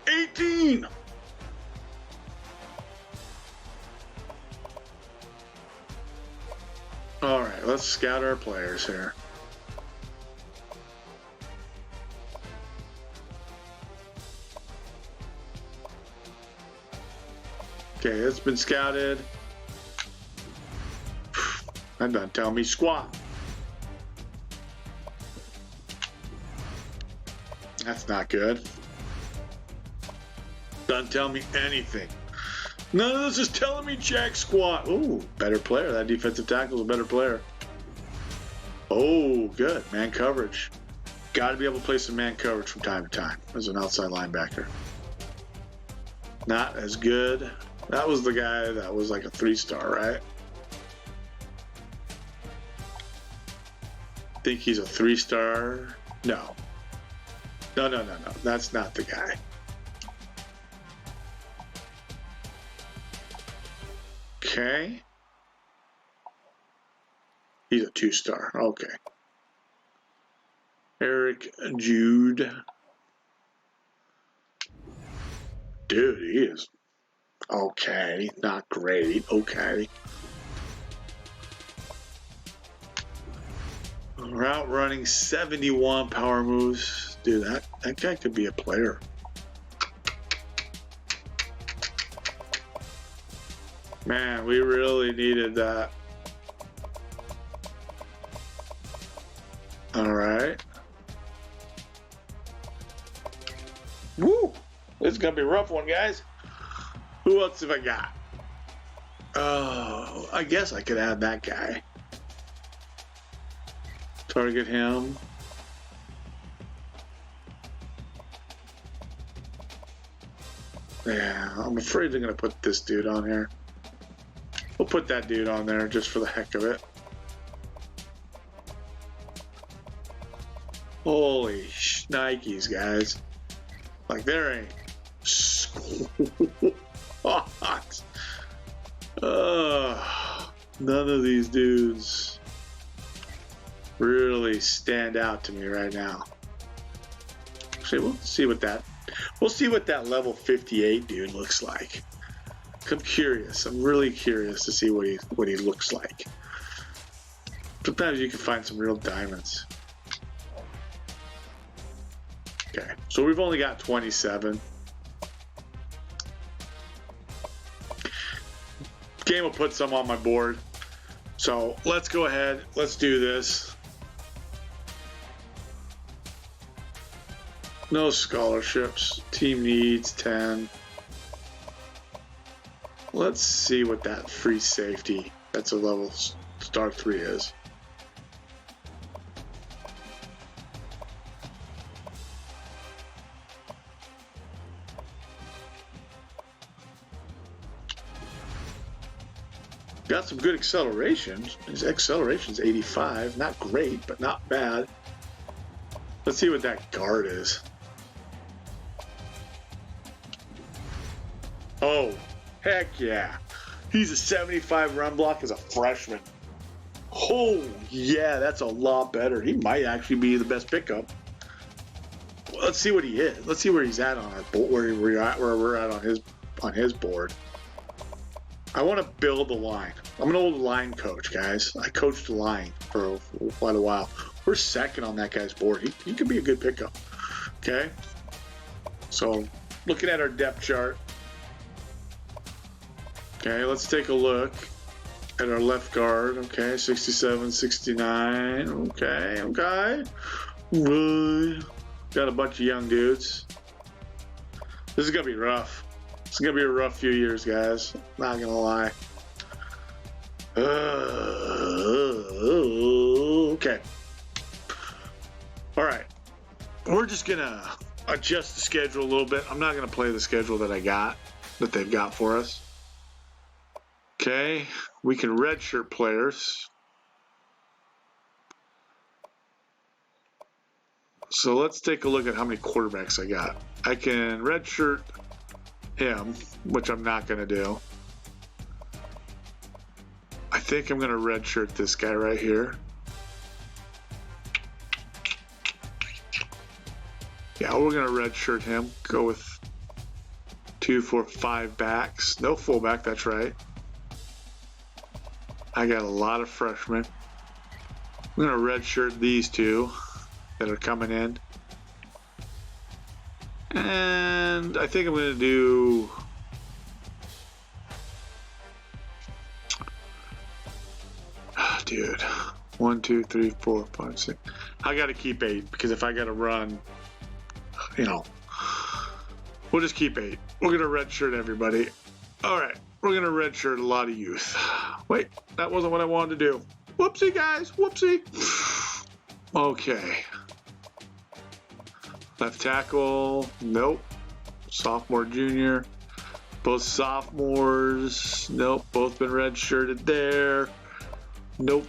18! All right, let's scout our players here. Okay, it's been scouted. I'm done. Tell me squat. That's not good. Doesn't tell me anything. None of this is telling me jack squat. Ooh, better player. That defensive tackle is a better player. Oh, good. Man coverage. Got to be able to play some man coverage from time to time as an outside linebacker. Not as good. That was the guy that was like a 3-star, right? I think he's a 3-star. No. No. That's not the guy. Okay. He's a 2-star. Okay. Eric Jude. Dude, he is okay. Not great. Okay. Route running, 71 power moves. Dude, that guy could be a player. Man, we really needed that. All right. Woo! This is going to be a rough one, guys. Who else have I got? Oh, I guess I could add that guy. Target him. Yeah, I'm afraid they're going to put this dude on here. We'll put that dude on there just for the heck of it. Holy shnikes, guys. Like, there ain't squat. None of these dudes really stand out to me right now. Actually, we'll see what that level 58 dude looks like. I'm curious. I'm really curious to see what he looks like. Sometimes you can find some real diamonds. Okay. So we've only got 27. Game will put some on my board. So let's go ahead. Let's do this. No scholarships. Team needs 10. Let's see what that free safety, that's a level star 3 is. Got some good acceleration. His acceleration's 85. Not great, but not bad. Let's see what that guard is. Oh, heck yeah. He's a 75 run block as a freshman. Oh, yeah, that's a lot better. He might actually be the best pickup. Well, let's see what he is. Let's see where he's at on our board, where we're at on his board. I want to build the line. I'm an old line coach, guys. I coached the line for quite a while. We're second on that guy's board. He could be a good pickup. Okay? So, looking at our depth chart. Okay, let's take a look at our left guard. Okay, 67, 69. Okay. Got a bunch of young dudes. This is going to be rough. It's going to be a rough few years, guys. Not going to lie. Okay. All right. We're just going to adjust the schedule a little bit. I'm not going to play the schedule that they've got for us. Okay. We can redshirt players. So let's take a look at how many quarterbacks I got. I can redshirt him, which I'm not going to do. I think I'm going to redshirt this guy right here. Yeah, we're going to redshirt him. Go with 2, 4, 5 backs. No fullback, that's right. I got a lot of freshmen. I'm going to redshirt these two that are coming in. And I think I'm going to do dude, 1, 2, 3, 4, 5, 6. I got to keep 8 because if I got to run, we'll just keep 8. We're going to redshirt everybody. All right, we're going to redshirt a lot of youth. Wait, that wasn't what I wanted to do. Whoopsie, guys, whoopsie. Okay. Left tackle, nope. Sophomore, junior, both sophomores, nope. Both been redshirted there, nope.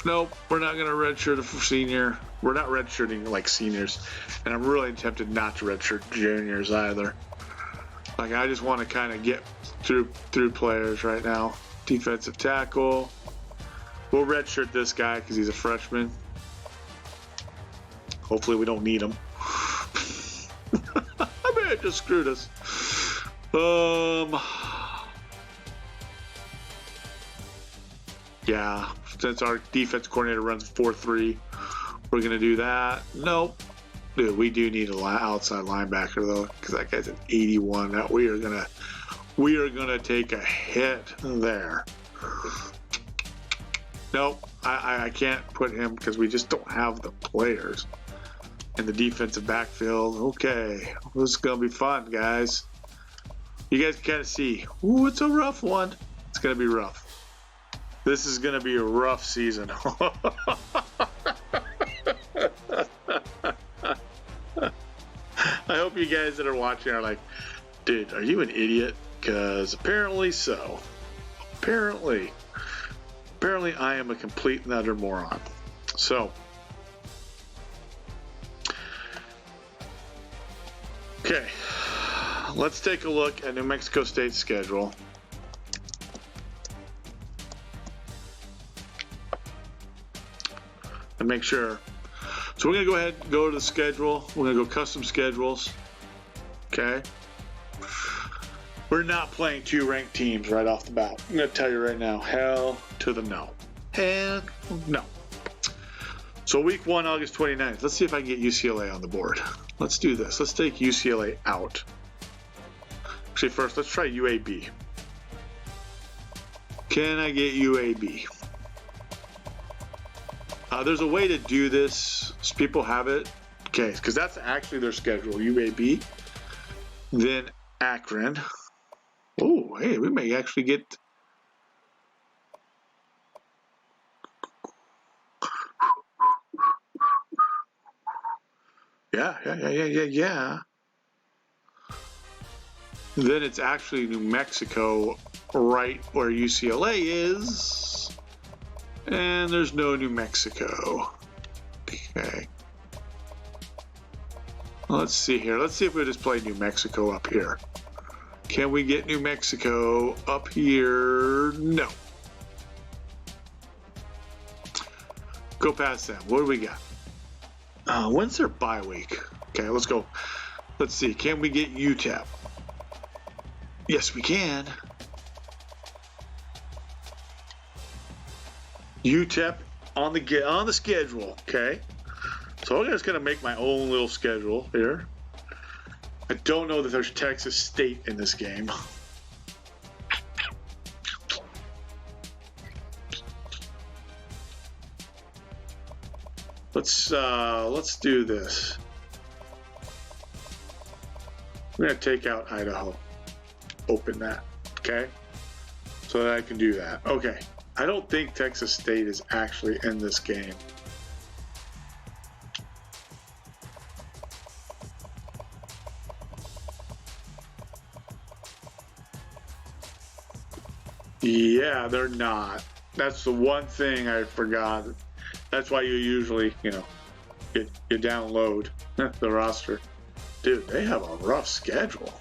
Nope, we're not going to redshirt a senior. We're not redshirting like seniors, and I'm really tempted not to redshirt juniors either. Like, I just want to kind of get through players right now. Defensive tackle, we'll redshirt this guy because he's a freshman. Hopefully we don't need him. I may have just screwed us. Yeah, since our defense coordinator runs 4-3, we're going to do that. Nope. Dude, we do need an outside linebacker, though, because that guy's an 81. That we are gonna take a hit there. Nope, I can't put him because we just don't have the players. In the defensive backfield. Okay, this is gonna be fun, guys. You guys can kind of see. Ooh, it's a rough one. It's gonna be rough. This is gonna be a rough season. I hope you guys that are watching are like, dude, are you an idiot? Because apparently so. Apparently I am a complete and utter moron. So. Okay, let's take a look at New Mexico State's schedule. And make sure. So we're going to go ahead and go to the schedule. We're going to go custom schedules. Okay. We're not playing 2 ranked teams right off the bat. I'm going to tell you right now, hell to the no. Hell no. So So week 1, August 29th. Let's see if I can get UCLA on the board. Let's do this. Let's take UCLA out. Actually, first, let's try UAB. Can I get UAB? There's a way to do this. So people have it. Okay, because that's actually their schedule. UAB. Then Akron. Oh, hey, we may actually get... Yeah. Then it's actually New Mexico, right where UCLA is. And there's no New Mexico. Okay. Let's see here. Let's see if we just play New Mexico up here. Can we get New Mexico up here? No. Go past that. What do we got? When's their bye week? Okay, let's go. Let's see. Can we get UTEP? Yes, we can. UTEP on the schedule. Okay. So I'm just gonna make my own little schedule here. I don't know that there's Texas State in this game. Let's do this. I'm gonna take out Idaho. Open that, okay? So that I can do that. Okay. I don't think Texas State is actually in this game. Yeah, they're not. That's the one thing I forgot. That's why you usually, you download the roster. Dude, they have a rough schedule.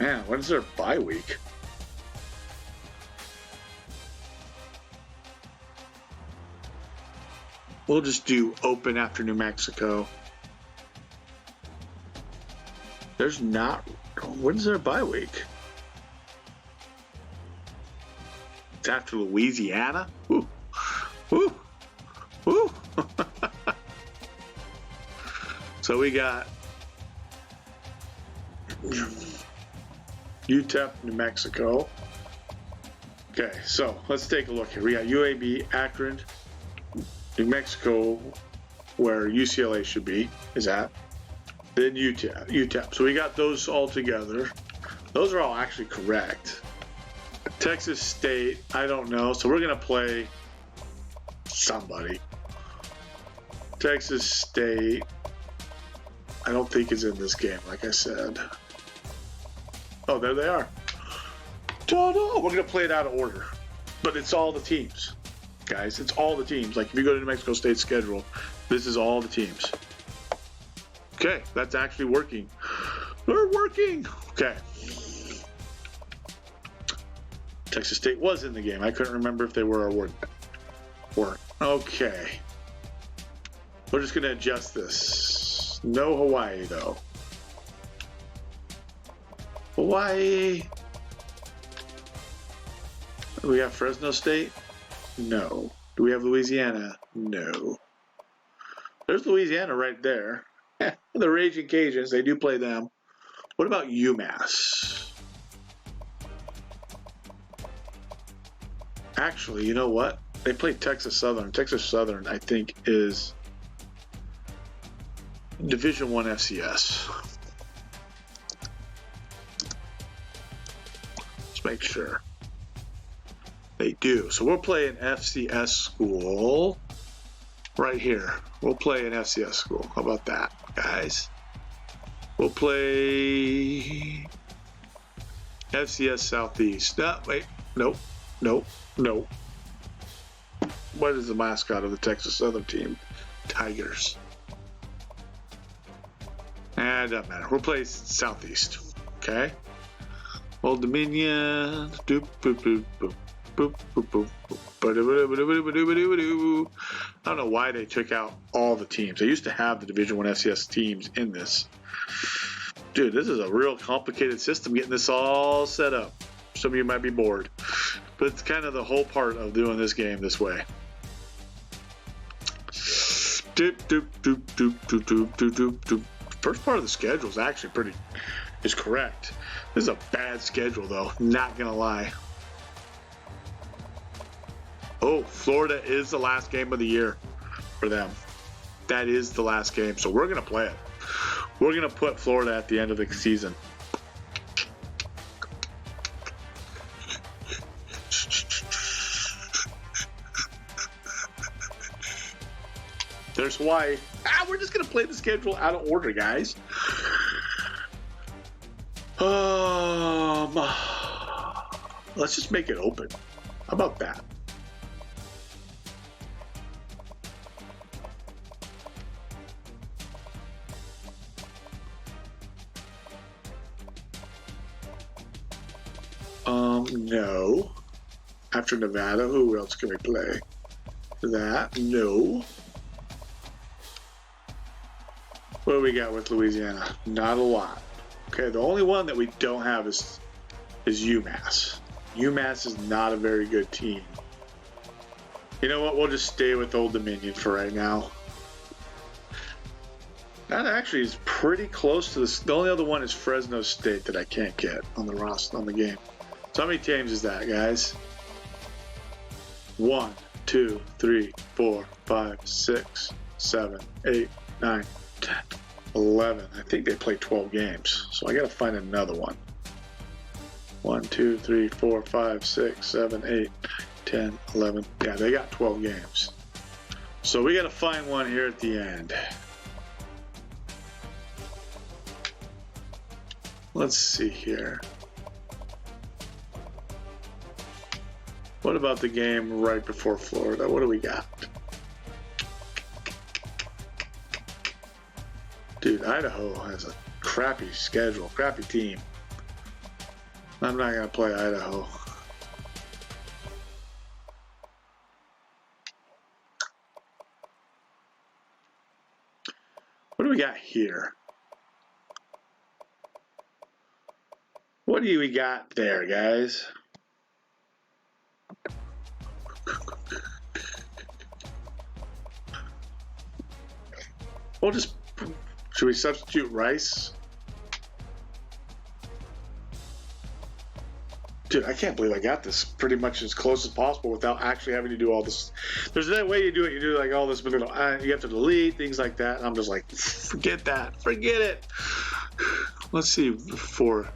Man, when's their bye week? We'll just do open after New Mexico. There's not... When's their bye week? It's after Louisiana? Ooh. Ooh. Ooh. So we got UTEP, New Mexico. Okay, so let's take a look here. We got UAB, Akron, New Mexico, where UCLA should be, is at. Then UTEP. So we got those all together. Those are all actually correct. Texas State, I don't know. So we're going to play somebody. Texas State, I don't think is in this game, like I said. Oh, there they are. We're going to play it out of order. But it's all the teams, guys. It's all the teams. Like if you go to New Mexico State's schedule, this is all the teams. Okay, that's actually working. They're working. Okay. Texas State was in the game. I couldn't remember if they were or weren't. Okay. We're just going to adjust this. No Hawaii, though. Hawaii. Do we have Fresno State? No. Do we have Louisiana? No. There's Louisiana right there. The Raging Cajuns, they do play them. What about UMass? Actually, you know what? They play Texas Southern. Texas Southern, I think, is Division I FCS. Let's make sure. They do. So we'll play an FCS school right here. We'll play an FCS school. How about that, guys? We'll play FCS Southeast. No, wait. Nope. Nope. Nope. What is the mascot of the Texas Southern team? Tigers. It doesn't matter. We'll play Southeast. Okay? Old Dominion. Doop, boop, boop, boop. Boop, boop, boop, boop. I don't know why they took out all the teams. They used to have the Division I FCS teams in this. Dude, this is a real complicated system getting this all set up. Some of you might be bored. But it's kind of the whole part of doing this game this way. Doop, doop, doop, doop, doop, doop, doop, doop, doop. First part of the schedule is actually is correct. This is a bad schedule, though. Not going to lie. Oh, Florida is the last game of the year for them. That is the last game, so we're going to play it. We're going to put Florida at the end of the season. There's Hawaii. We're just going to play the schedule out of order, guys. Let's just make it open. How about that? No. After Nevada, who else can we play? That, no. What do we got with Louisiana? Not a lot. Okay, the only one that we don't have is UMass. UMass is not a very good team. You know what? We'll just stay with Old Dominion for right now. That actually is pretty close to this. The only other one is Fresno State that I can't get on the roster on the game. So how many teams is that, guys? 1, 2, 3, 4, 5, 6, 7, 8, 9, 10, 11. I think they play 12 games. So I got to find another one. 1, 2, 3, 4, 5, 6, 7, 8, 10, 11. Yeah, they got 12 games. So we got to find one here at the end. Let's see here. What about the game right before Florida? What do we got? Dude, Idaho has a crappy schedule, crappy team. I'm not going to play Idaho. What do we got here? What do we got there, guys? We'll just... Should we substitute Rice? Dude, I can't believe I got this pretty much as close as possible without actually having to do all this. There's that way you do it. You do like all this, but you have to delete things like that. And I'm just like, forget that. Forget it. Let's see before...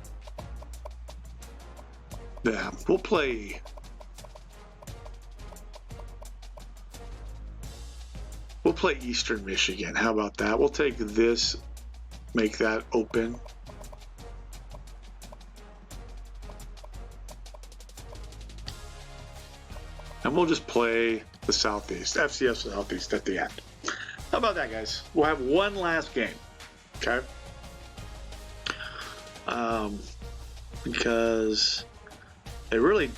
Yeah, we'll play... We'll play Eastern Michigan. How about that? We'll take this, make that open. And we'll just play the Southeast, FCS Southeast at the end. How about that, guys? We'll have one last game, okay? Because they really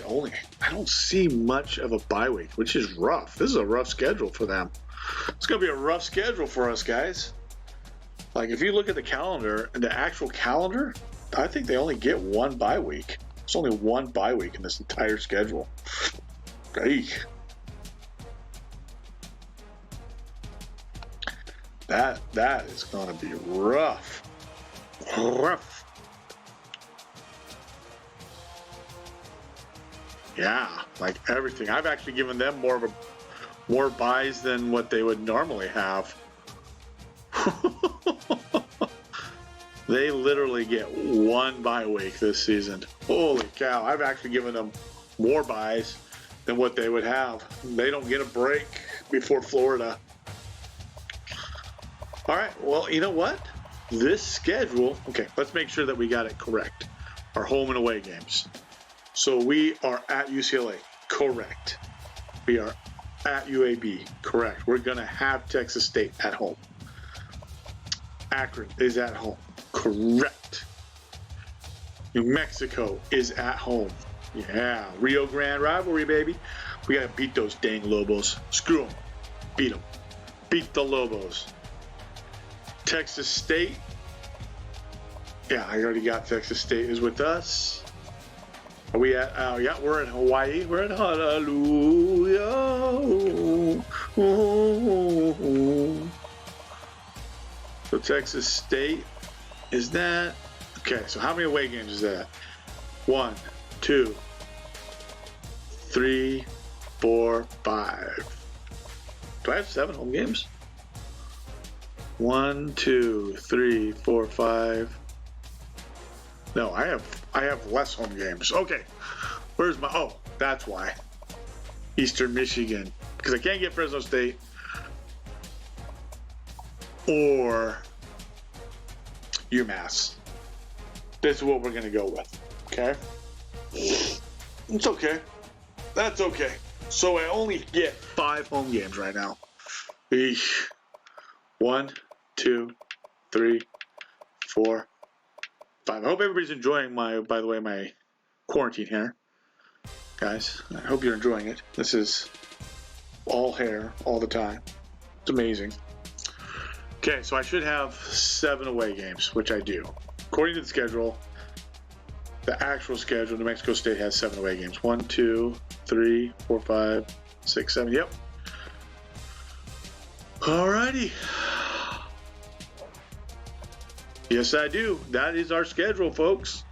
only, I don't see much of a bye week, which is rough. This is a rough schedule for them. It's going to be a rough schedule for us, guys. Like, if you look at the calendar, the actual calendar, I think they only get one bye week. There's only one bye week in this entire schedule. Eek. That is going to be rough. Rough. Yeah, like everything. I've actually given them more buys than what they would normally have. They literally get one bye week this season. Holy cow, I've actually given them more buys than what they would have. They don't get a break before Florida. All right, well, you know what? This schedule, okay, let's make sure that we got it correct. Our home and away games. So we are at UCLA, correct. We are at UAB, correct. We're going to have Texas State at home. Akron is at home, correct. New Mexico is at home. Yeah, Rio Grande rivalry, baby. We got to beat those dang Lobos. Screw them. Beat them. Beat the Lobos. Texas State. Yeah, I already got Texas State is with us. Are we at, yeah, we're in Hawaii. We're in Honolulu. So Texas State is that. Okay, so how many away games is that? 1, 2, 3, 4, 5. Do I have 7 home games? 1, 2, 3, 4, 5. No, I have less home games. Okay, where's my? Oh, that's why. Eastern Michigan, because I can't get Fresno State or UMass. This is what we're gonna go with. Okay, it's okay. That's okay. So I only get 5 home games right now. Eesh. 1, 2, 3, 4, 5. I hope everybody's enjoying my quarantine hair. Guys, I hope you're enjoying it. This is all hair all the time. It's amazing. Okay, so I should have 7 away games, which I do. According to the schedule, the actual schedule, New Mexico State has 7 away games. 1, 2, 3, 4, 5, 6, 7. Yep. Alrighty. Yes, I do. That is our schedule, folks.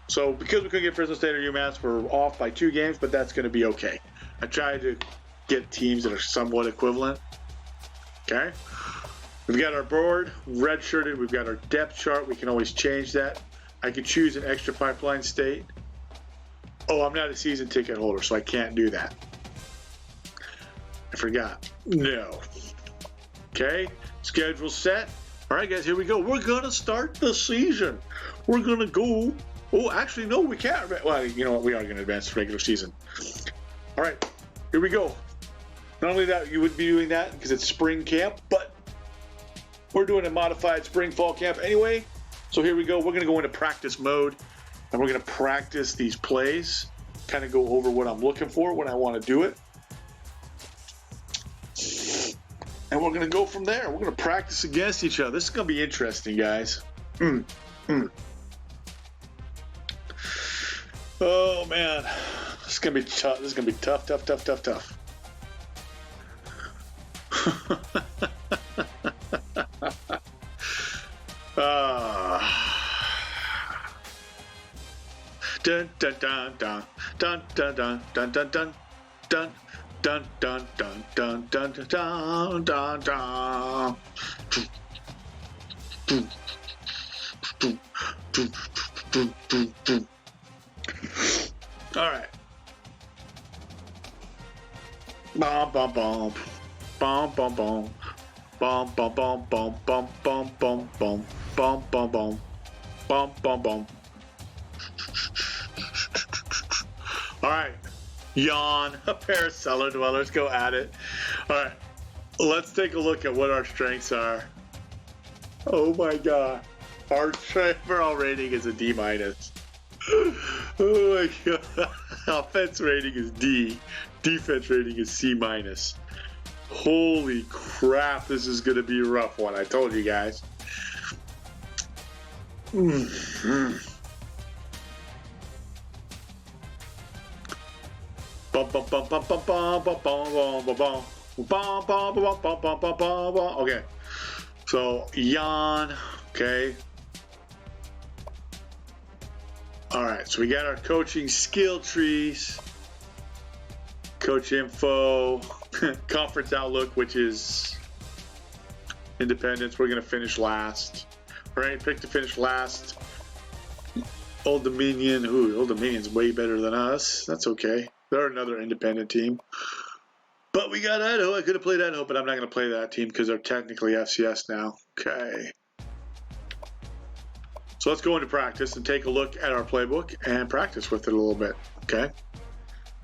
So because we couldn't get Fresno State or UMass, we're off by 2 games, but that's going to be okay. I tried to get teams that are somewhat equivalent. Okay. We've got our board redshirted. We've got our depth chart. We can always change that. I could choose an extra pipeline state. Oh, I'm not a season ticket holder, so I can't do that. I forgot. No. Okay. Schedule set. All right, guys, here we go. We're going to start the season. We're going to go. Oh, actually, no, we can't. Well, you know what? We are going to advance the regular season. All right, here we go. Not only that, you would be doing that because it's spring camp, but we're doing a modified spring fall camp anyway. So here we go. We're going to go into practice mode, and we're going to practice these plays, kind of go over what I'm looking for when I want to do it. And we're going to go from there. We're going to practice against each other. This is going to be interesting, guys. Oh, man. This is going to be tough. This is going to be tough. Dun dun dun dun dun dun dun dun dun dun dun. Dun dun dun dun dun dun dun dun. All right. Bom bom bom. Bom bom bom. Bom bom bom bom bom bom bom bom bom bom bom bom bom bom. All right. Yawn, a pair of cellar dwellers, go at it. All right, let's take a look at what our strengths are. Oh my God, our overall rating is a D-. Oh my God, offense rating is D, defense rating is C-. Holy crap, this is gonna be a rough one, I told you guys. Okay, so yawn. Okay. All right, so we got our coaching skill trees, coach info, conference outlook, which is independence. We're gonna finish last. All right, pick to finish last. Old Dominion. Ooh, Old Dominion's way better than us. That's okay. They're another independent team. But we got Idaho. I could have played Idaho, but I'm not going to play that team because they're technically FCS now. Okay. So let's go into practice and take a look at our playbook and practice with it a little bit. Okay.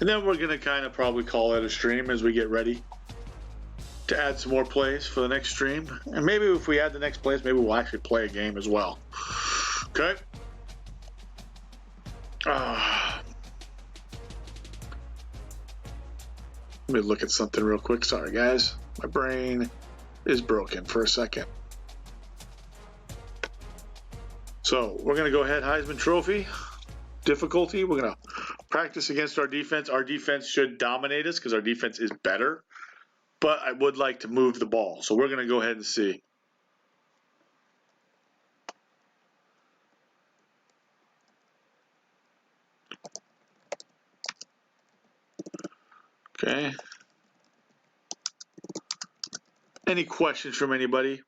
And then we're going to kind of probably call it a stream as we get ready to add some more plays for the next stream. And maybe if we add the next plays, maybe we'll actually play a game as well. Okay. Let me look at something real quick. Sorry, guys. My brain is broken for a second. So we're going to go ahead, Heisman Trophy. Difficulty, we're going to practice against our defense. Our defense should dominate us because our defense is better. But I would like to move the ball. So we're going to go ahead and see. Okay. Any questions from anybody?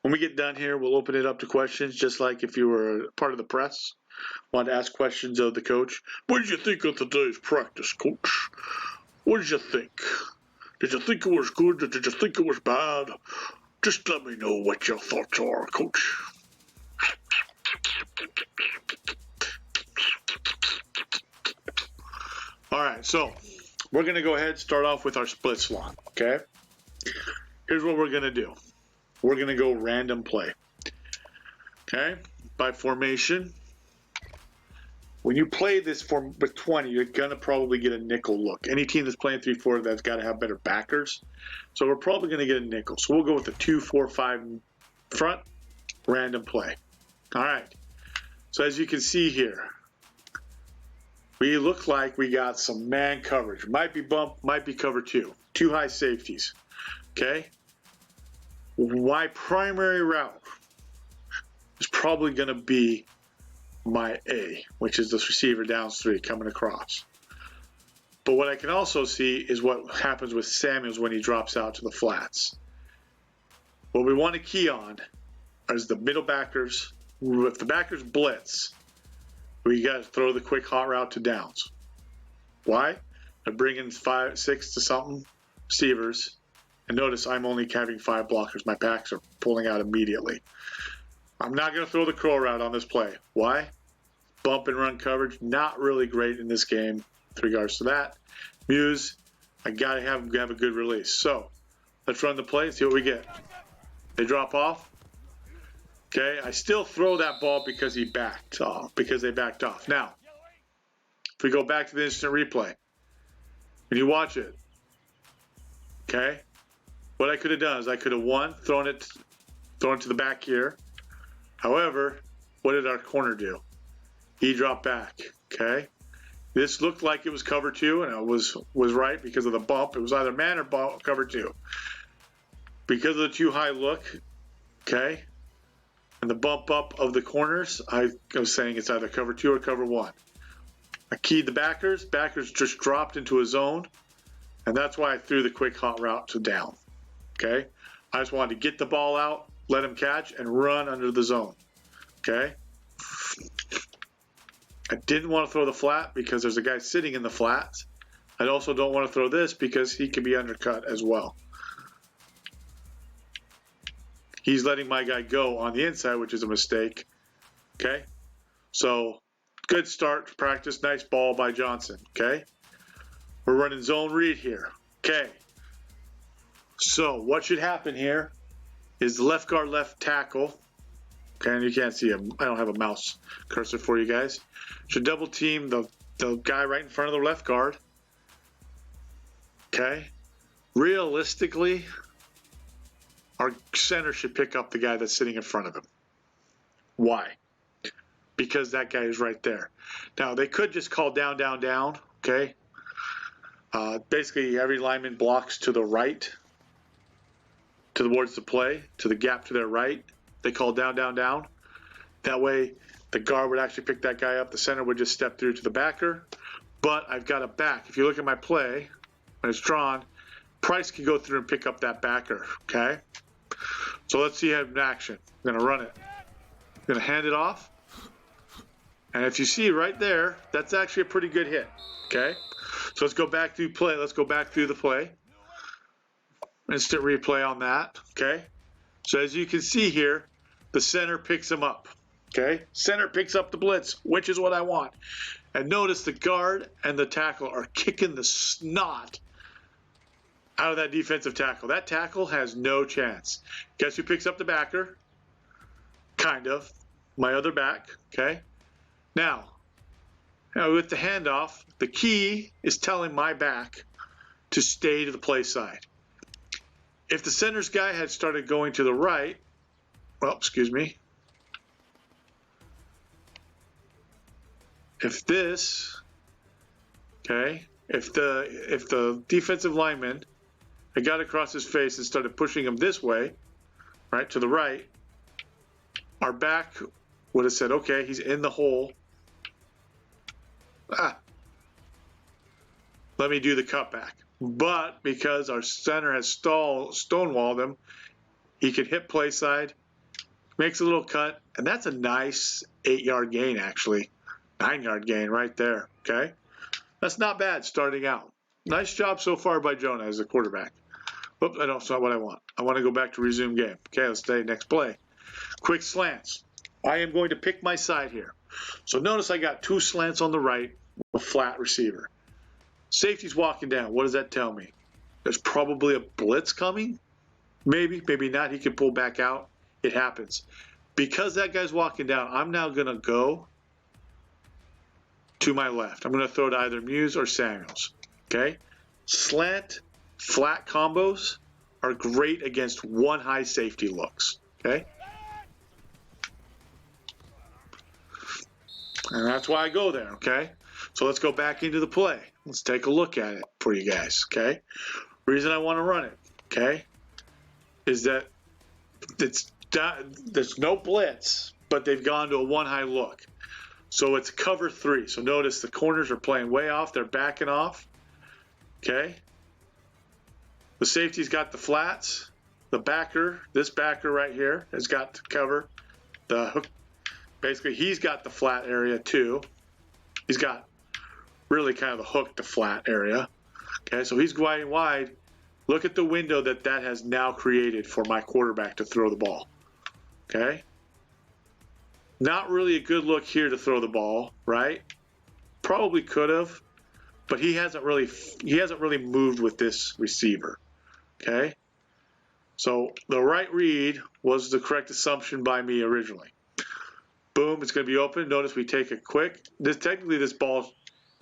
When we get done here, we'll open it up to questions, just like if you were part of the press. Want to ask questions of the coach. What did you think of today's practice, coach? What did you think? Did you think it was good or did you think it was bad? Just let me know what your thoughts are, coach. All right, so we're going to go ahead and start off with our split slot, okay? Here's what we're going to do. We're going to go random play, okay? By formation. When you play this with 20, you're going to probably get a nickel look. Any team that's playing 3-4, that's got to have better backers. So we're probably going to get a nickel. So we'll go with the 2-4-5 front, random play. All right. So as you can see here, we look like we got some man coverage. Might be bump, might be cover 2. 2 high safeties. Okay? My primary route is probably going to be my A, which is this receiver downs 3 coming across. But what I can also see is what happens with Samuels when he drops out to the flats. What we want to key on is the middle backers. If the backers blitz, we got to throw the quick hot route to downs. Why? I bring in 5, 6 to something receivers, and notice I'm only having 5 blockers. My backs are pulling out immediately. I'm not going to throw the curl route on this play. Why? Bump and run coverage, not really great in this game with regards to that. Muse, I got to have a good release. So let's run the play and see what we get. They drop off. Okay, I still throw that ball because they backed off. Now, if we go back to the instant replay, when you watch it, okay, what I could have done is I could have thrown it to the back here. However, what did our corner do? He dropped back, okay? This looked like it was cover 2, and I was right because of the bump. It was either man or cover 2. Because of the too high look, okay, and the bump up of the corners, I was saying it's either cover 2 or cover 1. I keyed the backers. Backers just dropped into a zone, and that's why I threw the quick hot route to down, okay? I just wanted to get the ball out, let him catch, and run under the zone, okay? I didn't want to throw the flat because there's a guy sitting in the flat. I also don't want to throw this because he could be undercut as well. He's letting my guy go on the inside, which is a mistake, okay? So, good start to practice. Nice ball by Johnson, okay? We're running zone read here, okay? So, what should happen here is the left guard, left tackle. Okay, and you can't see him. I don't have a mouse cursor for you guys. Should double team the guy right in front of the left guard. Okay. Realistically, our center should pick up the guy that's sitting in front of him. Why? Because that guy is right there. Now, they could just call down, down, down. Okay. Basically, every lineman blocks to the right, towards the play, to the gap to their right. They call down, down, down. That way, the guard would actually pick that guy up. The center would just step through to the backer. But I've got a back. If you look at my play, when it's drawn, Price can go through and pick up that backer, okay? So let's see him in action. I'm going to run it. I'm going to hand it off. And if you see right there, that's actually a pretty good hit, okay? So let's go back through play. Let's go back through the play. Instant replay on that, okay? So as you can see here, the center picks him up, okay? Center picks up the blitz, which is what I want. And notice the guard and the tackle are kicking the snot out of that defensive tackle. That tackle has no chance. Guess who picks up the backer? Kind of. My other back, okay? Now with the handoff, the key is telling my back to stay to the play side. If the center's guy had started going to the right, well, excuse me. If this Okay, if the defensive lineman had got across his face and started pushing him this way, right, to the right, our back would have said, okay, he's in the hole. Let me do the cutback. But because our center has stonewalled him, he can hit play side, makes a little cut, and that's a nice 8-yard gain, actually. 9-yard gain right there, okay? That's not bad starting out. Nice job so far by Jonah as a quarterback. Oops, that's not what I want. I want to go back to resume game. Okay, let's stay next play. Quick slants. I am going to pick my side here. So notice I got 2 slants on the right, a flat receiver. Safety's walking down. What does that tell me? There's probably a blitz coming. Maybe, maybe not. He can pull back out. It happens. Because that guy's walking down, I'm now going to go to my left. I'm going to throw to either Muse or Samuels. Okay? Slant, flat combos are great against one high safety looks. Okay? And that's why I go there. Okay? So let's go back into the play. Let's take a look at it for you guys. Okay? Reason I want to run it. Okay? Is that there's no blitz, but they've gone to a one high look. So it's cover 3. So notice the corners are playing way off. They're backing off. Okay. The safety's got the flats. The backer, this backer right here, has got to cover the hook. Basically, he's got the flat area too. He's got really kind of the hook to flat area. Okay, so he's going wide. Look at the window that has now created for my quarterback to throw the ball. Okay. Not really a good look here to throw the ball, right? Probably could have, but he hasn't really moved with this receiver. Okay? So the right read was the correct assumption by me originally. Boom, it's going to be open. Notice we take it quick. Technically this ball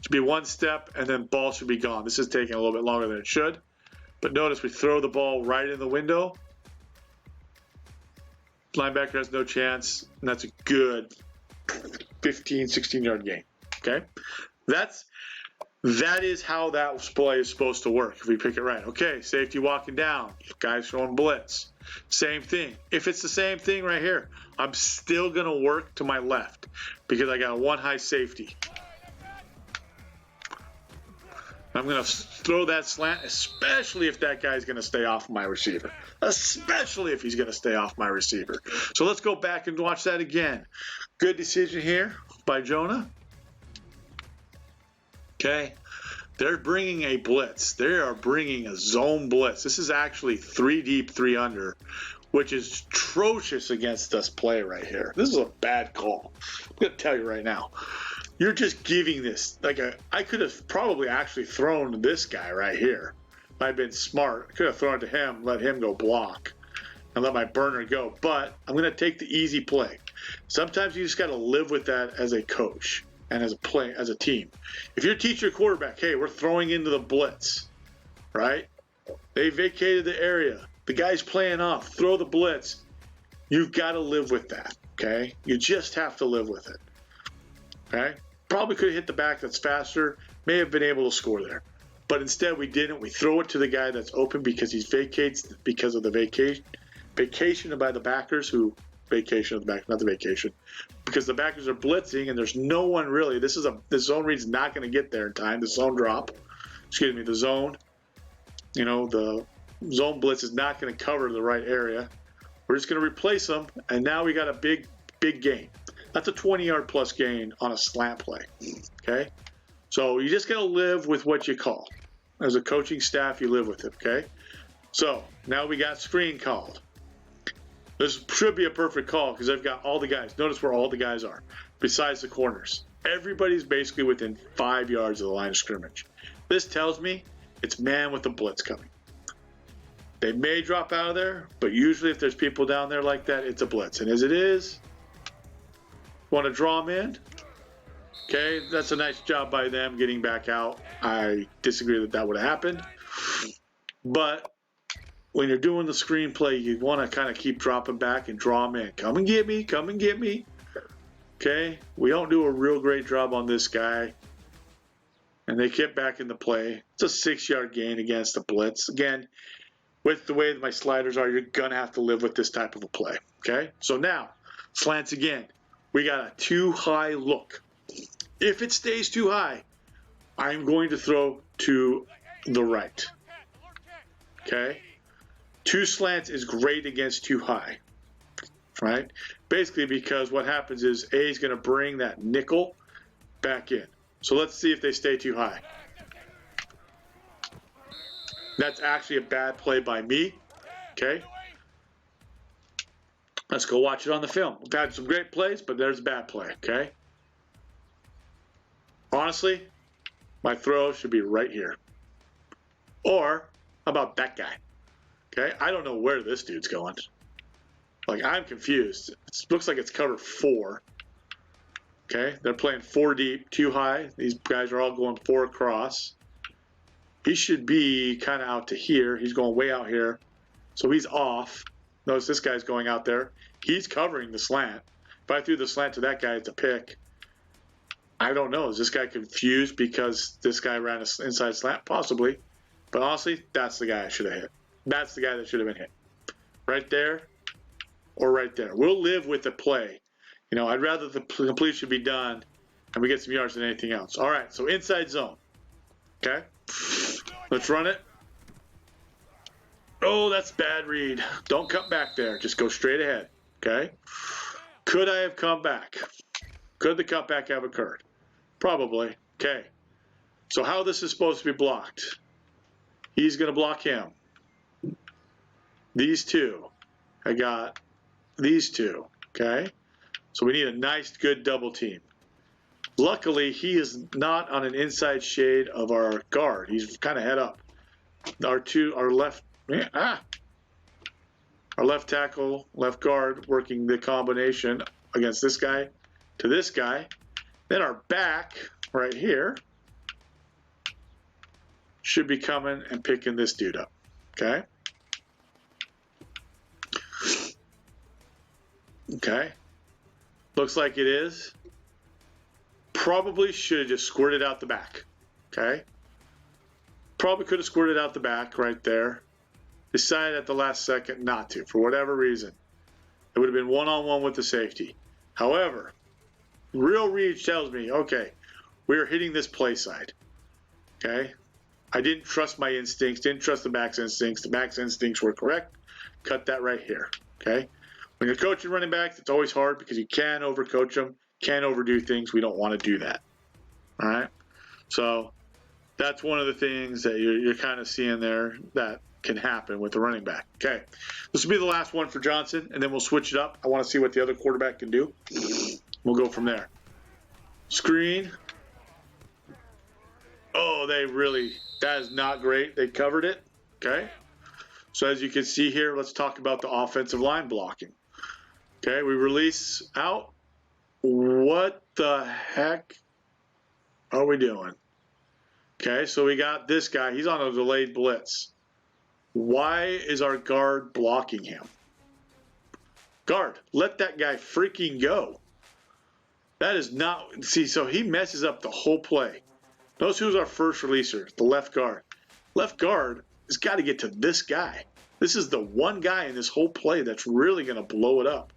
should be 1 step and then ball should be gone. This is taking a little bit longer than it should. But notice we throw the ball right in the window. Linebacker has no chance, and that's a good 15, 16-yard gain. Okay? That is how that play is supposed to work if we pick it right. Okay, safety walking down. Guys showing blitz. Same thing. If it's the same thing right here, I'm still going to work to my left because I got a one high safety. I'm going to throw that slant, especially if that guy's going to stay off my receiver. Especially if he's going to stay off my receiver. So let's go back and watch that again. Good decision here by Jonah. Okay. They're bringing a blitz. They are bringing a zone blitz. This is actually 3 deep, 3 under, which is atrocious against us play right here. This is a bad call. I'm going to tell you right now. You're just giving this, I could have probably actually thrown this guy right here. If I'd been smart, I could have thrown it to him, let him go block, and let my burner go. But I'm going to take the easy play. Sometimes you just got to live with that as a coach and as a team. If you teach your quarterback, hey, we're throwing into the blitz, right? They vacated the area. The guy's playing off. Throw the blitz. You've got to live with that, okay? You just have to live with it, okay? Probably could have hit the back that's faster, may have been able to score there. But instead we didn't. We throw it to the guy that's open because he vacates because of the vacation by the backers who vacation of the back, not the vacation. Because the backers are blitzing and there's no one really. The zone read's not going to get there in time. The zone drop. Excuse me, the zone. The zone blitz is not going to cover the right area. We're just going to replace them, and now we got a big gain. That's a 20-yard plus gain on a slant play, okay? So you just got to live with what you call. As a coaching staff, you live with it, okay? So now we got screen called. This should be a perfect call because I've got all the guys. Notice where all the guys are, besides the corners. Everybody's basically within 5 yards of the line of scrimmage. This tells me it's man with the blitz coming. They may drop out of there, but usually if there's people down there like that, it's a blitz. And as it is, want to draw them in? Okay, that's a nice job by them getting back out. I disagree that would have happened. But when you're doing the screenplay, you want to kind of keep dropping back and draw them in. Come and get me. Come and get me. Okay, we don't do a real great job on this guy. and they get back into play. It's a 6-yard gain against the blitz. Again, with the way that my sliders are, you're going to have to live with this type of a play. Okay? So now, slants again. We got a too high look. If it stays too high, I'm going to throw to the right. Okay? 2 slants is great against too high. Right? Basically because what happens is A is going to bring that nickel back in. So let's see if they stay too high. That's actually a bad play by me. Okay? Let's go watch it on the film. We've had some great plays, but there's a bad play. Okay? Honestly, my throw should be right here. Or, how about that guy? Okay? I don't know where this dude's going. Like, I'm confused. It looks like it's cover 4. Okay? They're playing 4 deep, too high. These guys are all going 4 across. He should be kind of out to here. He's going way out here. So he's off. Notice this guy's going out there. He's covering the slant. If I threw the slant to that guy, it's a pick. I don't know. Is this guy confused because this guy ran an inside slant? Possibly. But honestly, that's the guy I should have hit. That's the guy that should have been hit. Right there or right there. We'll live with the play. You know, I'd rather the completion be done and we get some yards than anything else. All right, so inside zone. Okay? Let's run it. Oh, that's bad read. Don't cut back there. Just go straight ahead. Okay? Could I have come back? Could the cutback have occurred? Probably. Okay. So how this is supposed to be blocked? He's going to block him. These 2. I got these 2. Okay? So we need a nice, good double team. Luckily, he is not on an inside shade of our guard. He's kind of head up. Our left tackle, left guard, working the combination against this guy to this guy. Then our back right here should be coming and picking this dude up. Okay? Okay. Looks like it is. Probably should have just squirted out the back. Okay? Probably could have squirted out the back right there. Decided at the last second not to, for whatever reason. It would have been one-on-one with the safety. However, real read tells me, okay, we're hitting this play side. Okay? I didn't trust my instincts, didn't trust the back's instincts. The back's instincts were correct. Cut that right here. Okay? When you're coaching running backs, it's always hard because you can overcoach them, can overdo things. We don't want to do that. All right? So that's one of the things that you're kind of seeing there that can happen with the running back. Okay. This will be the last one for Johnson, and then we'll switch it up. I want to see what the other quarterback can do. We'll go from there. Screen. Oh, that is not great. They covered it. Okay. So as you can see here, let's talk about the offensive line blocking. Okay, we release out. What the heck are we doing? Okay, so we got this guy. He's on a delayed blitz. Why is our guard blocking him? Guard, let that guy freaking go. That is not... See, so he messes up the whole play. Notice who's our first releaser, the left guard. Left guard has got to get to this guy. This is the one guy in this whole play that's really going to blow it up.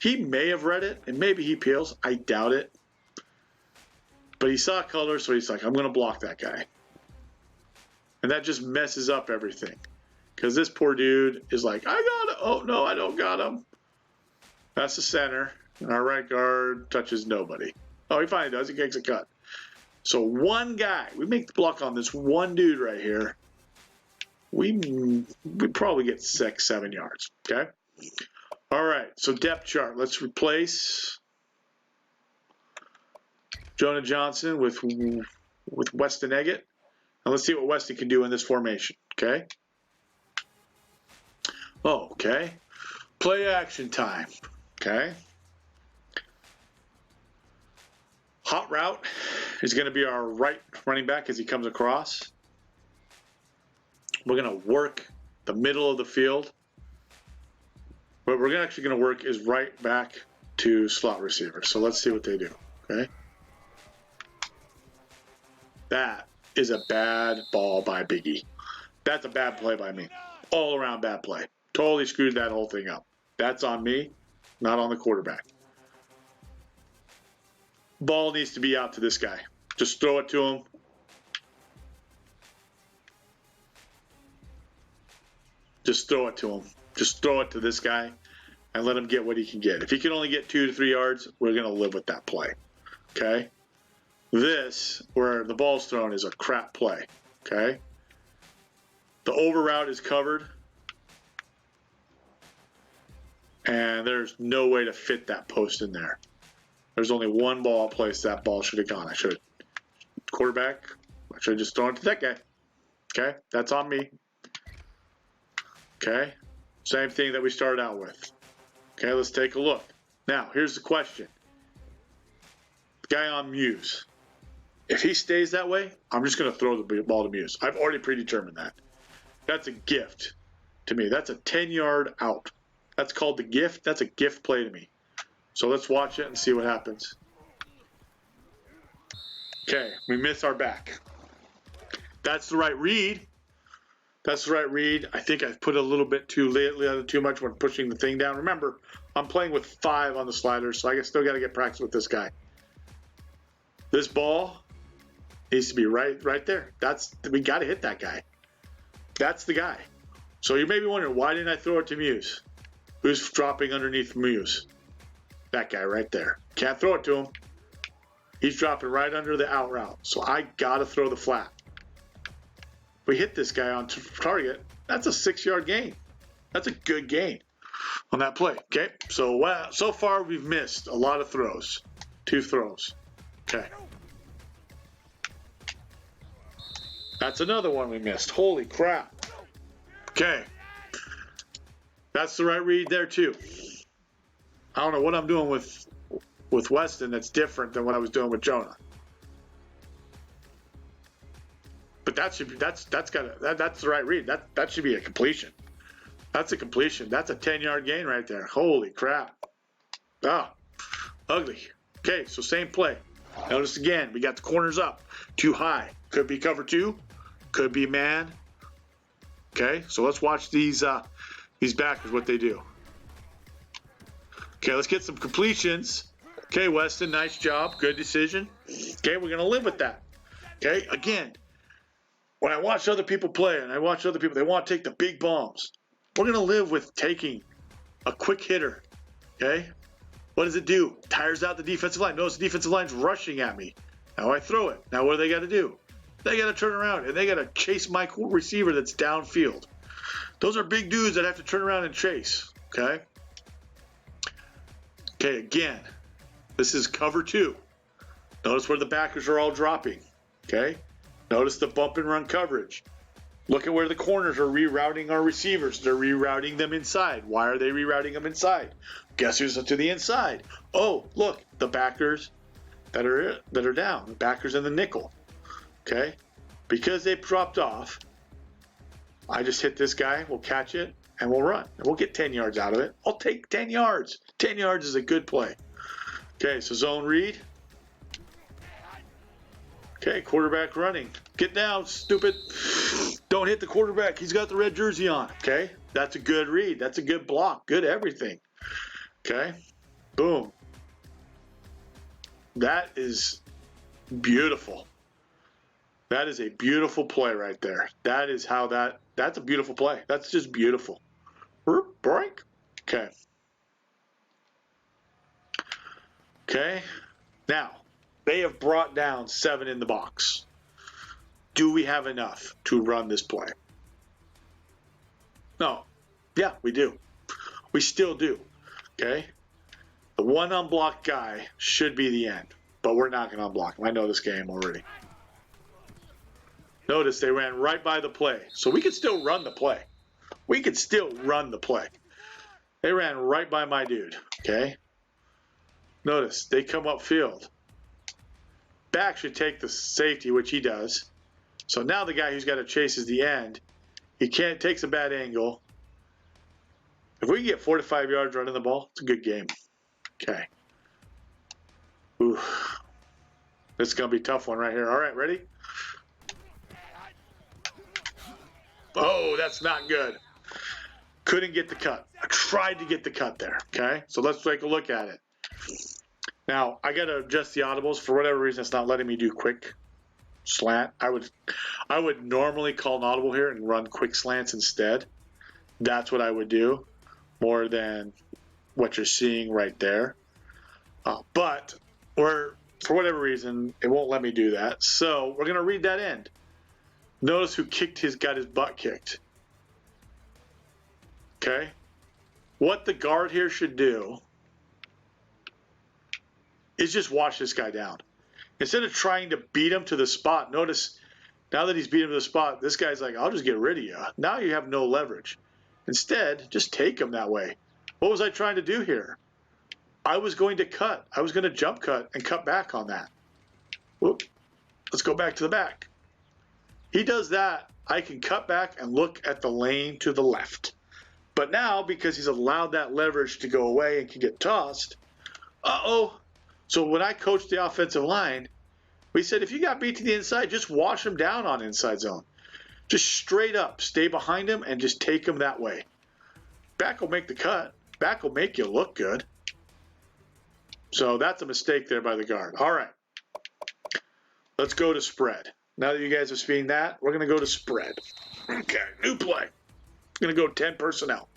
He may have read it, and maybe he peels. I doubt it. But he saw color, so he's like, I'm going to block that guy. And that just messes up everything. Because this poor dude is like, I got him. Oh, no, I don't got him. That's the center. And our right guard touches nobody. Oh, he finally does. He takes a cut. So one guy. We make the block on this one dude right here. We probably get 6-7 yards. Okay? All right, so depth chart. Let's replace Jonah Johnson with Weston Eggett. And let's see what Weston can do in this formation, okay? Oh, okay. Play action time, okay? Hot route is going to be our right running back as he comes across. We're going to work the middle of the field. What we're actually going to work is right back to slot receiver. So let's see what they do, okay? That is a bad ball by Biggie. That's a bad play by me. All around bad play. Totally screwed that whole thing up. That's on me, not on the quarterback. Ball needs to be out to this guy. Just throw it to him. Just throw it to him. Just throw it to this guy and let him get what he can get. If he can only get 2 to 3 yards, we're going to live with that play. Okay? This, where the ball's thrown, is a crap play. Okay? The over route is covered. And there's no way to fit that post in there. There's only one place that ball should have gone. I should have, quarterback, I should have just thrown it to that guy. Okay? That's on me. Okay? Same thing that we started out with. Okay, let's take a look. Now, here's the question. The guy on Muse. If he stays that way, I'm just going to throw the ball to Muse. I've already predetermined that. That's a gift to me. That's a 10-yard out. That's called the gift. That's a gift play to me. So let's watch it and see what happens. Okay, we miss our back. That's the right read. That's the right read. I think I put a little bit too much when pushing the thing down. Remember, I'm playing with 5 on the sliders, so I still got to get practice with this guy. This ball needs to be right there. We got to hit that guy. That's the guy. So you may be wondering, why didn't I throw it to Muse? Who's dropping underneath Muse? That guy right there. Can't throw it to him. He's dropping right under the out route. So I got to throw the flat. If we hit this guy on target, that's a 6-yard gain. That's a good gain on that play. Okay, so far we've missed a lot of throws. 2 throws. Okay. That's another one we missed. Holy crap. Okay. That's the right read there too. I don't know what I'm doing with Weston that's different than what I was doing with Jonah. But that's the right read. That should be a completion. That's a completion. That's a 10-yard gain right there. Holy crap. Ah, ugly. Okay, so same play. Notice again, we got the corners up. Too high. Could be cover 2. Could be man. Okay, so let's watch these backers, what they do. Okay, let's get some completions. Okay, Weston, nice job. Good decision. Okay, we're going to live with that. Okay, again, when I watch other people play and I watch other people, they want to take the big bombs. We're going to live with taking a quick hitter. Okay? What does it do? Tires out the defensive line. Notice the defensive line's rushing at me. Now I throw it. Now what do they got to do? They got to turn around and they got to chase my receiver that's downfield. Those are big dudes that have to turn around and chase. Okay? Okay, again, this is cover 2. Notice where the backers are all dropping. Okay? Notice the bump and run coverage. Look at where the corners are rerouting our receivers. They're rerouting them inside. Why are they rerouting them inside? Guess who's to the inside? Oh, look, the backers that are down. The backers in the nickel. Okay? Because they dropped off, I just hit this guy. We'll catch it, and we'll run. And we'll get 10 yards out of it. I'll take 10 yards. 10 yards is a good play. Okay, so zone read. Okay, quarterback running. Get down, stupid. Don't hit the quarterback. He's got the red jersey on. Okay, that's a good read. That's a good block. Good everything. Okay, boom. That is beautiful. That is a beautiful play right there. That's a beautiful play. That's just beautiful. Break. Okay. Okay. Now, they have brought down 7 in the box. Do we have enough to run this play? No. Yeah, we do. We still do. Okay? The one unblocked guy should be the end, but we're not going to unblock him. I know this game already. Notice they ran right by the play, so we could still run the play. We could still run the play. They ran right by my dude. Okay? Notice they come upfield. Back should take the safety, which he does. So now the guy who's got to chase is the end. He takes a bad angle. If we can get 4 to 5 yards running the ball, it's a good game. Okay. Ooh. This is going to be a tough one right here. All right, ready? Oh, that's not good. Couldn't get the cut. I tried to get the cut there, okay? So let's take a look at it. Now, I got to adjust the audibles. For whatever reason, it's not letting me do quick slant. I would normally call an audible here and run quick slants instead. That's what I would do, more than what you're seeing right there. But for whatever reason, it won't let me do that. So we're going to read that end. Notice who got his butt kicked. Okay? What the guard here should do is just watch this guy down. Instead of trying to beat him to the spot, notice now that he's beat him to the spot, this guy's like, I'll just get rid of you. Now you have no leverage. Instead, just take him that way. What was I trying to do here? I was going to cut. I was going to jump cut and cut back on that. Whoop. Let's go back to the back. He does that. I can cut back and look at the lane to the left. But now, because he's allowed that leverage to go away and can get tossed, so when I coached the offensive line, we said, if you got beat to the inside, just wash him down on inside zone. Just straight up, stay behind him and just take him that way. Back will make the cut. Back will make you look good. So that's a mistake there by the guard. All right. Let's go to spread. Now that you guys have seen that, we're going to go to spread. Okay, new play. Going to go 10 personnel.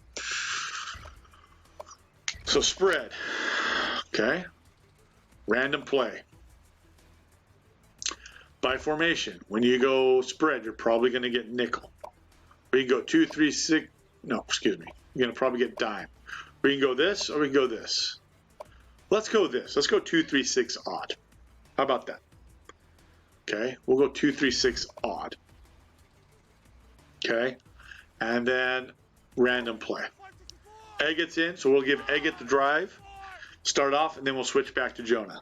So spread. Okay. Random play. By formation, when you go spread, you're probably going to get nickel. Or you can go 2, 3, 6. No, excuse me. You're going to probably get dime. We can go this or we can go this. Let's go this. Let's go 2, 3, 6 odd. How about that? Okay. We'll go 2, 3, 6 odd. Okay. And then random play. Eggett's in, so we'll give Eggett the drive. Start off, and then we'll switch back to Jonah.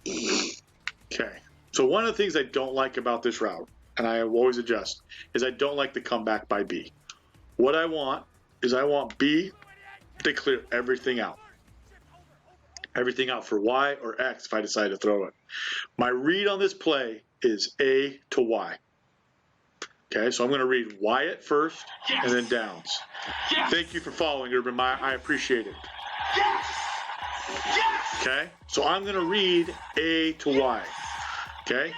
Okay. So one of the things I don't like about this route, and I always adjust, is I don't like the comeback by B. What I want is I want B to clear everything out. Everything out for Y or X if I decide to throw it. My read on this play is A to Y. Okay, so I'm going to read Wyatt first and then Downs. Thank you for following, Urban Meyer. I appreciate it. Okay, so I'm going to read A to Y. Okay,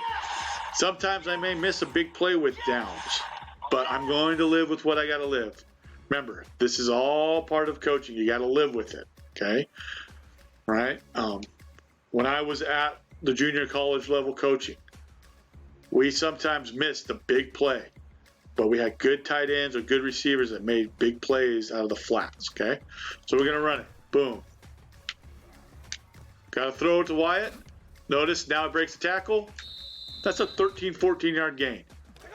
sometimes I may miss a big play with Downs, but I'm going to live with what I got to live. Remember, this is all part of coaching. You got to live with it. Okay, right? When I was at the junior college level coaching, we sometimes missed a big play. But we had good tight ends or good receivers that made big plays out of the flats, okay? So we're going to run it. Boom. Got to throw it to Wyatt. Notice now it breaks the tackle. That's a 13, 14-yard gain.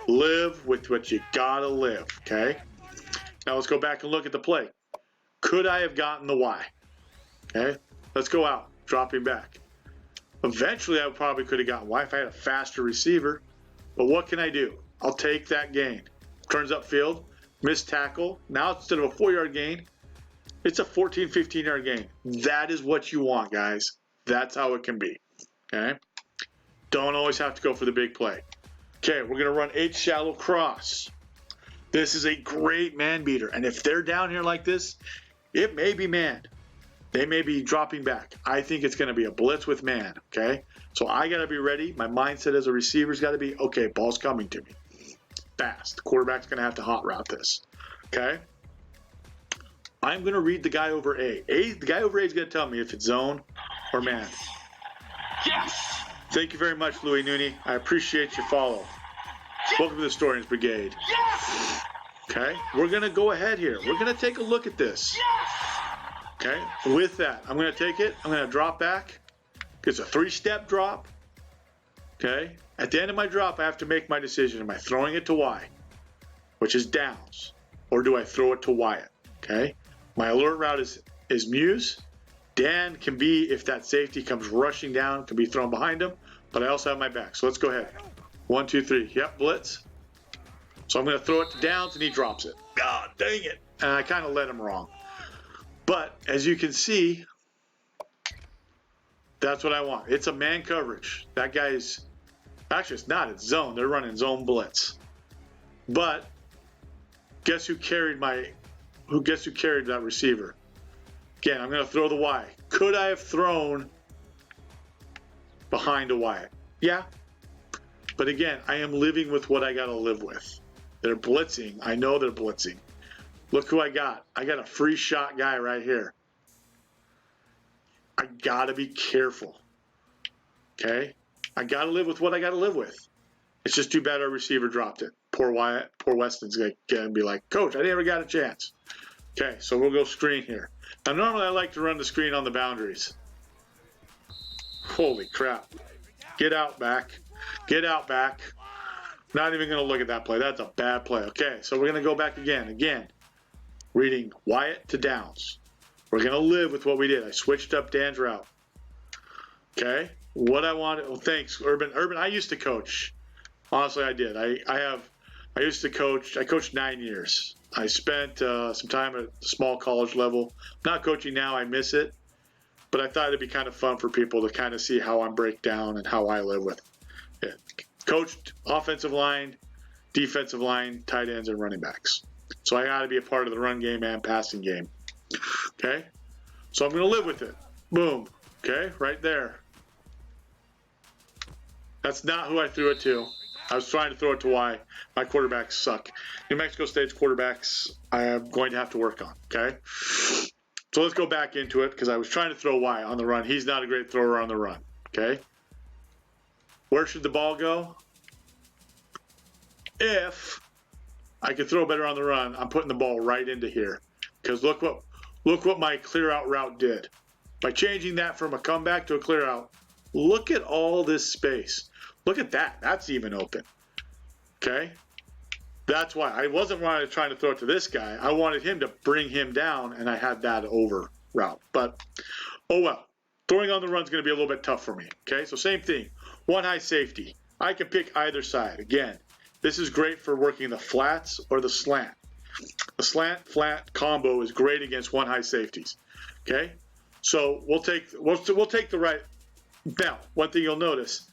Live with what you got to live, okay? Now let's go back and look at the play. Could I have gotten the Y? Okay? Let's go out. Drop him back. Eventually, I probably could have gotten Y if I had a faster receiver. But what can I do? I'll take that gain. Turns upfield, missed tackle. Now instead of a 4-yard gain, it's a 14, 15-yard gain. That is what you want, guys. That's how it can be. Okay? Don't always have to go for the big play. Okay, we're going to run H shallow cross. This is a great man beater. And if they're down here like this, it may be man. They may be dropping back. I think it's going to be a blitz with man. Okay? So I got to be ready. My mindset as a receiver's got to be, okay, ball's coming to me. Fast. The quarterback's going to have to hot route this. Okay? I'm going to read the guy over A. The guy over A is going to tell me if it's zone or man. Yes! Thank you very much, Louis Nooney. I appreciate your follow. Welcome to the Historians Brigade. Yes! Okay? We're going to go ahead here. We're going to take a look at this. Yes! Okay? With that, I'm going to take it. I'm going to drop back. It's a 3-step drop. Okay? At the end of my drop, I have to make my decision. Am I throwing it to Y, which is Downs, or do I throw it to Wyatt? Okay? My alert route is Muse. Dan can be, if that safety comes rushing down, can be thrown behind him, but I also have my back. So let's go ahead. 1, 2, 3. Yep, blitz. So I'm going to throw it to Downs, and he drops it. God dang it. And I kind of led him wrong. But as you can see, that's what I want. It's a man coverage. That guy's, actually it's not, it's zone. They're running zone blitz. But Guess who carried that receiver? Again, I'm going to throw the Y. Could I have thrown behind a Wyatt? Yeah. But again, I am living with what I got to live with. They're blitzing. I know they're blitzing. Look who I got. I got a free shot guy right here. I got to be careful. Okay? I got to live with what I got to live with. It's just too bad our receiver dropped it. Poor Wyatt, poor Weston's going to be like, Coach, I never got a chance. Okay, so we'll go screen here. Now, normally I like to run the screen on the boundaries. Holy crap. Get out back. Get out back. Not even going to look at that play. That's a bad play. Okay, so we're going to go back again. Again, reading Wyatt to Downs. We're going to live with what we did. I switched up Dan's route. Okay, what I wanted. Well, thanks, Urban. Urban, I used to coach. Honestly, I did. I used to coach. I coached 9 years. I spent some time at the small college level. Not coaching now. I miss it. But I thought it'd be kind of fun for people to kind of see how I break down and how I live with it. Coached offensive line, defensive line, tight ends, and running backs. So I got to be a part of the run game and passing game. Okay? So I'm going to live with it. Boom. Okay? Right there. That's not who I threw it to. I was trying to throw it to Y. My quarterbacks suck. New Mexico State's quarterbacks I am going to have to work on. Okay? So let's go back into it because I was trying to throw Y on the run. He's not a great thrower on the run. Okay? Where should the ball go? If I could throw better on the run, I'm putting the ball right into here. Because look what my clear out route did. By changing that from a comeback to a clear out, look at all this space. Look at that. That's even open. Okay? That's why I wasn't trying to throw it to this guy. I wanted him to bring him down, and I had that over route. But, oh well. Throwing on the run is going to be a little bit tough for me. Okay? So same thing. One high safety. I can pick either side. Again, this is great for working the flats or the slant. The slant-flat combo is great against one high safeties. Okay? So we'll take the right. Now, one thing you'll notice,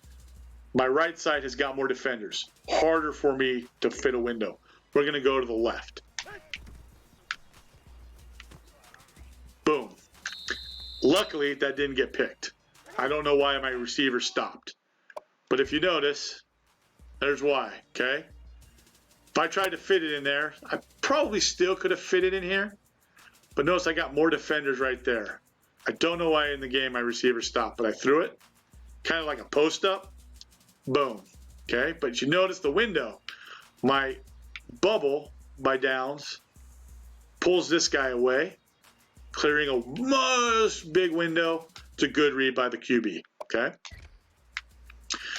my right side has got more defenders. Harder for me to fit a window. We're going to go to the left. Boom. Luckily, that didn't get picked. I don't know why my receiver stopped. But if you notice, there's why, okay? If I tried to fit it in there, I probably still could have fit it in here. But notice I got more defenders right there. I don't know why in the game my receiver stopped, but I threw it. Kind of like a post-up. Boom. Okay, but you notice the window. My bubble by Downs pulls this guy away, clearing a most big window. It's a good read by the QB. Okay.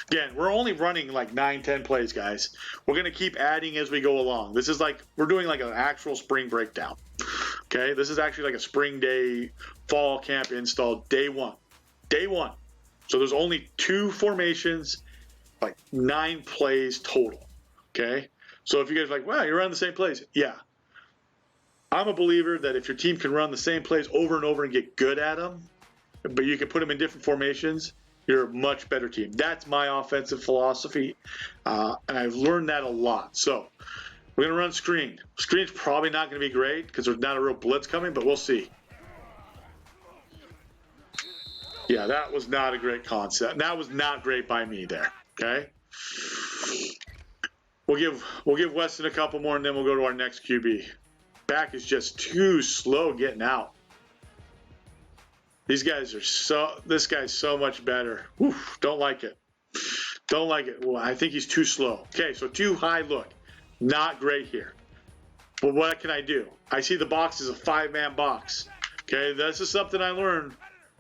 Again, we're only running like 9-10 plays, guys. We're going to keep adding as we go along. This is like, we're doing like an actual spring breakdown. Okay, this is actually like a spring day fall camp install, day one. Day one. So there's only 2 formations, like 9 plays total. Okay, so if you guys are like, wow, you're running the same plays. Yeah. I'm a believer that if your team can run the same plays over and over and get good at them, but you can put them in different formations, you're a much better team. That's my offensive philosophy, and I've learned that a lot. So we're going to run screen. Screen's probably not going to be great because there's not a real blitz coming, but we'll see. Yeah, that was not a great concept. That was not great by me there, okay? We'll give Weston a couple more, and then we'll go to our next QB. Back is just too slow getting out. These guys are this guy's so much better. Whew, don't like it. Don't like it. Well, I think he's too slow. Okay, so too high look. Not great here. But what can I do? I see the box is a 5-man box. Okay, this is something I learned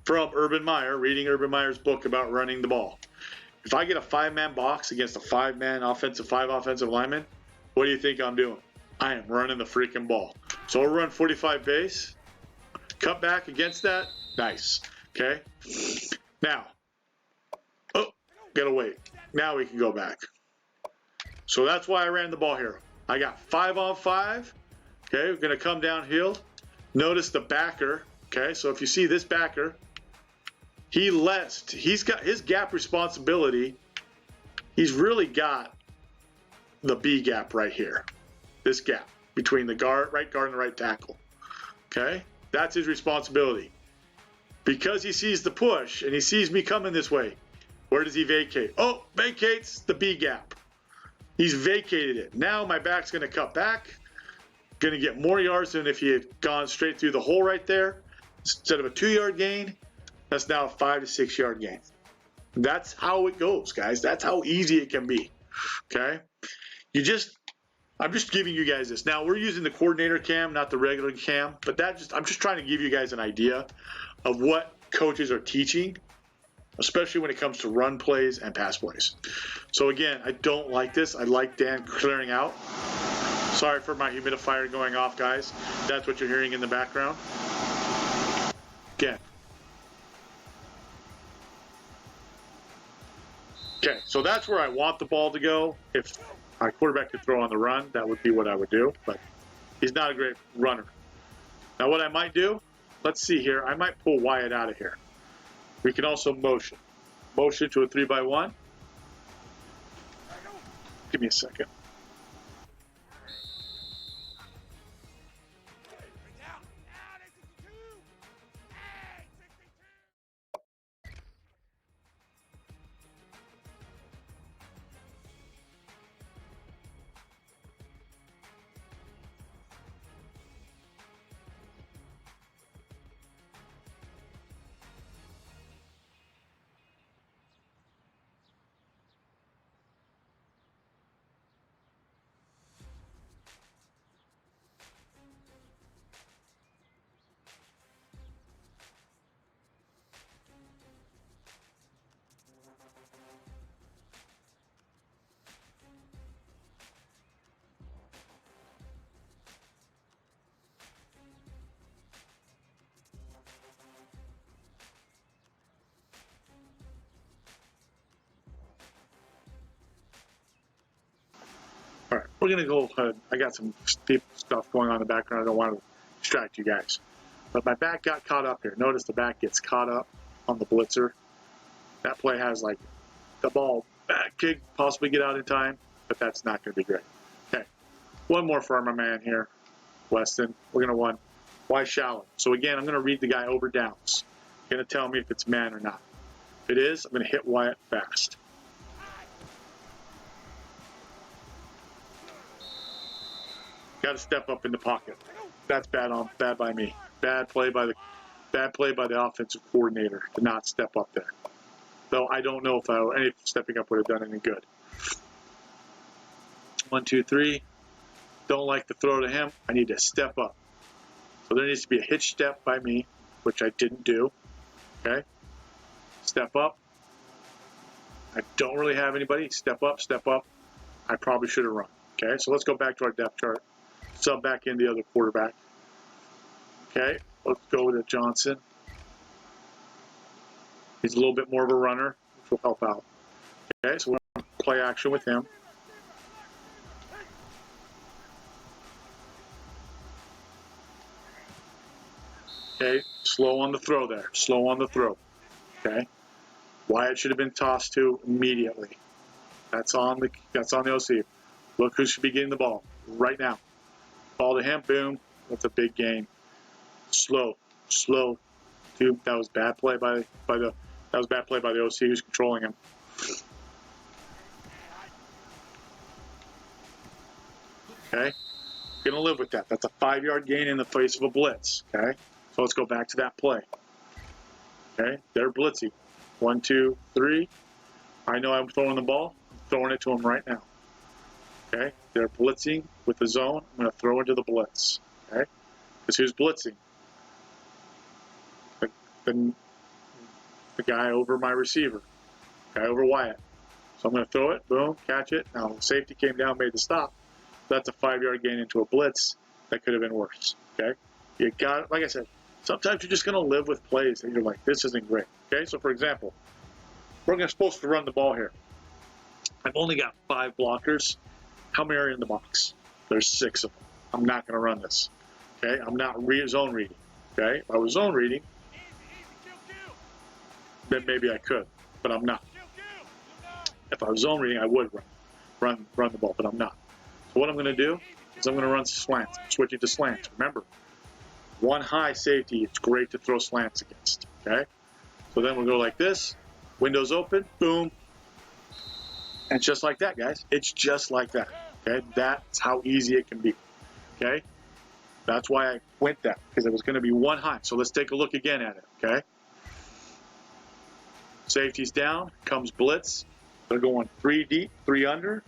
from Urban Meyer, reading Urban Meyer's book about running the ball. If I get a 5-man box against a 5-man offensive lineman, what do you think I'm doing? I am running the freaking ball. So we'll run 45 base. Cut back against that. Nice. Okay. Now. Oh, gotta wait. Now we can go back. So that's why I ran the ball here. I got 5-on-5. Okay, we're gonna come downhill. Notice the backer. Okay, so if you see this backer, he's got his gap responsibility. He's really got the B gap right here. This gap. between the right guard and the right tackle. Okay? That's his responsibility. Because he sees the push and he sees me coming this way, where does he vacate? Oh, vacates the B gap. He's vacated it. Now my back's going to cut back, going to get more yards than if he had gone straight through the hole right there. Instead of a 2-yard gain, that's now a 5 to 6 yard gain. That's how it goes, guys. That's how easy it can be. Okay? I'm just giving you guys this. Now, we're using the coordinator cam, not the regular cam, but I'm just trying to give you guys an idea of what coaches are teaching, especially when it comes to run plays and pass plays. So again, I don't like this. I like Dan clearing out. Sorry for my humidifier going off, guys. That's what you're hearing in the background. Again. Okay, so that's where I want the ball to go. If my quarterback could throw on the run, that would be what I would do, but he's not a great runner. Now what I might do, let's see here, I might pull Wyatt out of here. We can also motion to a 3-by-1. Give me a second. All right, we're going to go ahead. I got some stuff going on in the background. I don't want to distract you guys. But my back got caught up here. Notice the back gets caught up on the blitzer. That play has like the ball back kick, possibly get out in time, but that's not going to be great. Okay, one more for my man here, Weston. We're going to run wide shallow. So again, I'm going to read the guy over downs. Going to tell me if it's man or not. If it is, I'm going to hit Wyatt fast. Got to step up in the pocket. That's bad by me. Bad play by the offensive coordinator to not step up there. Though I don't know if any stepping up would have done any good. 1, 2, 3. Don't like the throw to him. I need to step up. So there needs to be a hitch step by me, which I didn't do. Okay. Step up. I don't really have anybody. Step up, step up. I probably should have run. Okay, so let's go back to our depth chart. Sub back in the other quarterback. Okay, let's go to Johnson. He's a little bit more of a runner, which will help out. Okay, so we're going to play action with him. Okay, slow on the throw there. Slow on the throw. Okay, Wyatt should have been tossed to immediately. That's on the OC. Look who should be getting the ball right now. Ball to him, boom. That's a big gain. Slow. Dude, that was bad play by the OC who's controlling him. Okay, gonna live with that. That's a 5-yard gain in the face of a blitz. Okay, so let's go back to that play. Okay, they're blitzing. 1, 2, 3. I know I'm throwing the ball. I'm throwing it to him right now. Okay, they're blitzing with the zone. I'm going to throw into the blitz. Okay, because who's blitzing? The guy over my receiver, guy over Wyatt. So I'm going to throw it, boom, catch it. Now the safety came down, made the stop. That's a 5-yard gain into a blitz. That could have been worse. Okay, you got it. Like I said, sometimes you're just going to live with plays and you're like, this isn't great. Okay, so for example, we're supposed to run the ball here. I've only got 5 blockers. How many are in the box? There's 6 of them. I'm not going to run this. Okay, I'm not zone reading. Okay, if I was zone reading, then maybe I could, but I'm not. If I was zone reading, I would run the ball, but I'm not. So what I'm going to do, is I'm going to run slants. I'm switching to slants. Remember, one high safety, it's great to throw slants against. Okay? So then we'll go like this. Windows open. Boom. And just like that, guys. It's just like that. Okay? That's how easy it can be. Okay? That's why I went that, because it was going to be one high. So let's take a look again at it. Okay? Safety's down. Comes blitz. They're going 3 deep, 3 under.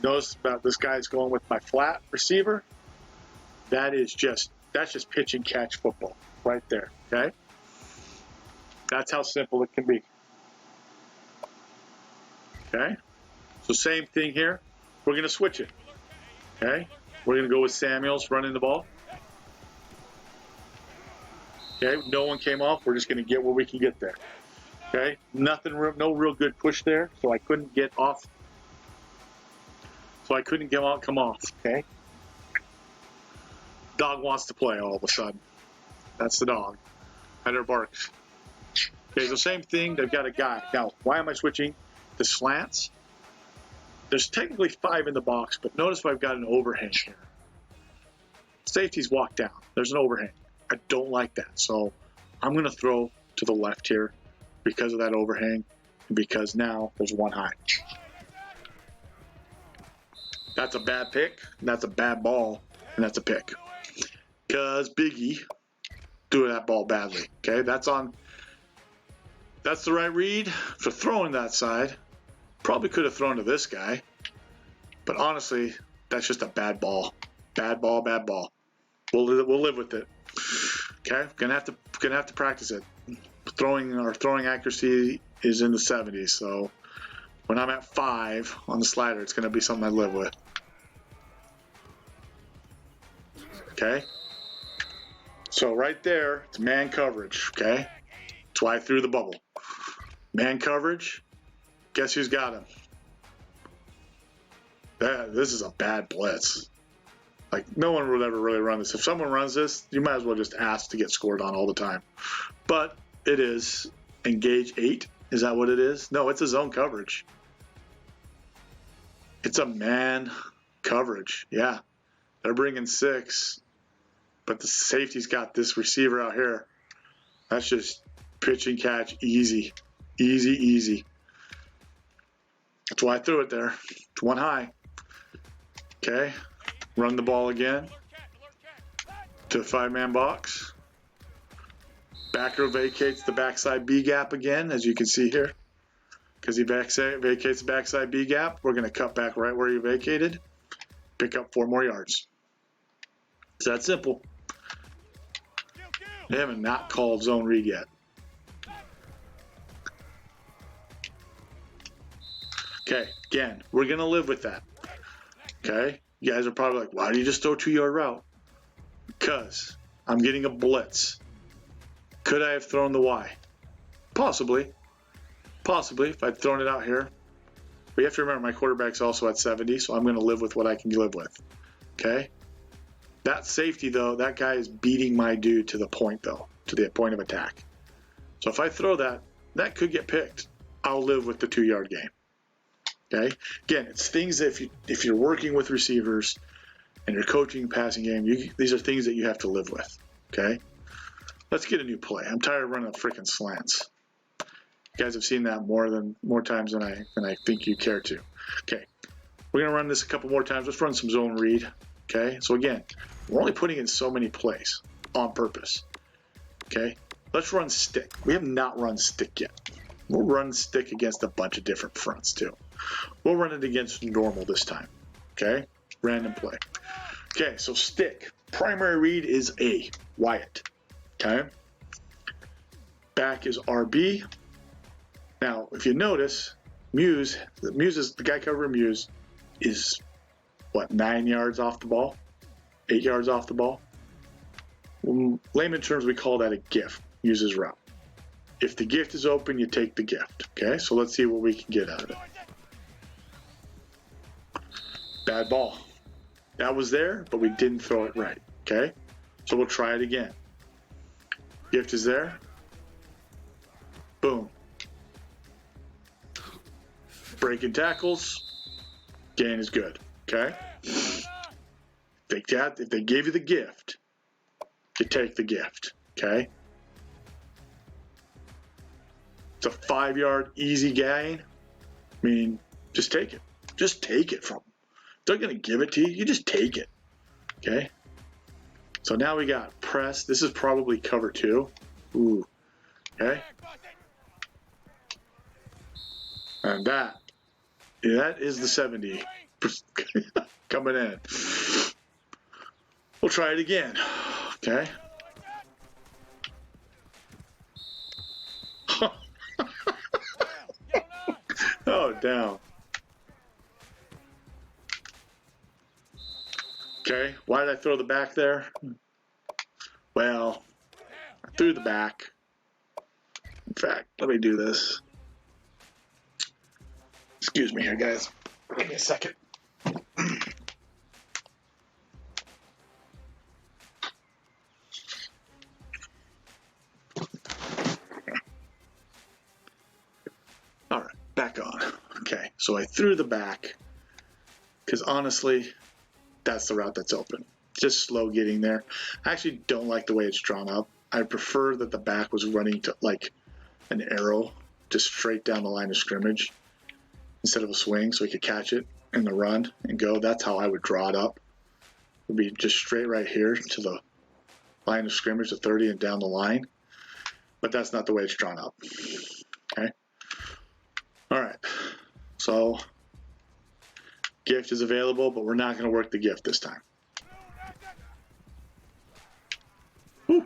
Notice about this guy's going with my flat receiver. That's just pitch and catch football right there. Okay? That's how simple it can be. Okay? So same thing here. We're going to switch it. Okay? We're going to go with Samuels running the ball. Okay? No one came off. We're just going to get where we can get there. Okay? No real good push there, so I couldn't get off. So I couldn't come off. Okay? Dog wants to play all of a sudden. That's the dog. Header barks. Okay, so same thing. They've got a guy. Now, why am I switching to slants? There's technically 5 in the box, but notice I've got an overhang here. Safety's walked down. There's an overhang. I don't like that. So I'm going to throw to the left here because of that overhang and because now there's one high. That's a bad pick. That's a bad ball. And that's a pick. Because Biggien threw that ball badly. Okay, that's the right read for throwing that side. Probably could have thrown to this guy. But honestly, that's just a bad ball. Bad ball, bad ball. We'll live with it. Okay, gonna have to practice it. Throwing accuracy is in the 70s, so when I'm at 5 on the slider, it's gonna be something I live with. Okay, so right there, it's man coverage. Okay, that's why I threw the bubble. Man coverage. Guess who's got him? This is a bad blitz. Like, no one would ever really run this. If someone runs this, you might as well just ask to get scored on all the time. But it is engage 8. Is that what it is? No, it's a zone coverage. It's a man coverage. Yeah. They're bringing 6. But the safety's got this receiver out here. That's just pitch and catch. Easy. Easy, easy. That's why I threw it there. It's one high. Okay. Run the ball again to the 5-man box. Backer vacates the backside B gap again, as you can see here. Because he vacates the backside B gap, we're going to cut back right where he vacated. Pick up 4 more yards. It's that simple. They haven't not called zone read yet. Okay, again, we're going to live with that. Okay? You guys are probably like, why do you just throw a 2-yard route? Because I'm getting a blitz. Could I have thrown the Y? Possibly. Possibly, if I'd thrown it out here. But you have to remember, my quarterback's also at 70, so I'm going to live with what I can live with. Okay? That safety, though, that guy is beating my dude to the point, though, to the point of attack. So if I throw that, that could get picked. I'll live with the 2-yard gain. Okay? Again, it's things that if you're working with receivers and you're coaching passing game, these are things that you have to live with. Okay? Let's get a new play. I'm tired of running freaking slants. You guys have seen that more times than I think you care to. Okay. We're going to run this a couple more times. Let's run some zone read. Okay? So again, we're only putting in so many plays on purpose. Okay? Let's run stick. We have not run stick yet. We'll run stick against a bunch of different fronts too. We'll run it against normal this time. Okay? Random play. Okay, so stick. Primary read is A. Wyatt. Okay? Back is RB. Now, if you notice, the guy covering Muse is, what, 9 yards off the ball? 8 yards off the ball? In layman terms, we call that a gift. Muse's route. If the gift is open, you take the gift. Okay, so let's see what we can get out of it. Bad ball. That was there, but we didn't throw it right. Okay, so we'll try it again. Gift is there. Boom. Breaking tackles. Gain is good. Okay. If they gave you the gift, you take the gift, okay? It's a 5-yard easy gain. I mean, just take it. Just take it from them. They're going to give it to you. You just take it, okay? So now we got press. This is probably cover 2. Ooh, okay? And that is the 70 coming in. We'll try it again, okay? Oh, down. Okay, why did I throw the back there? Well, I threw the back. In fact, let me do this. Excuse me here, guys. Give me a second. All right, back on. Okay, so I threw the back because honestly, that's the route that's open. Just slow getting there. I actually don't like the way it's drawn up. I prefer that the back was running to like an arrow, just straight down the line of scrimmage instead of a swing, so he could catch it in the run and go. That's how I would draw it up. It would be just straight right here to the line of scrimmage, the 30 and down the line. But that's not the way it's drawn up. Okay. All right. So gift is available, but we're not going to work the gift this time. Whew.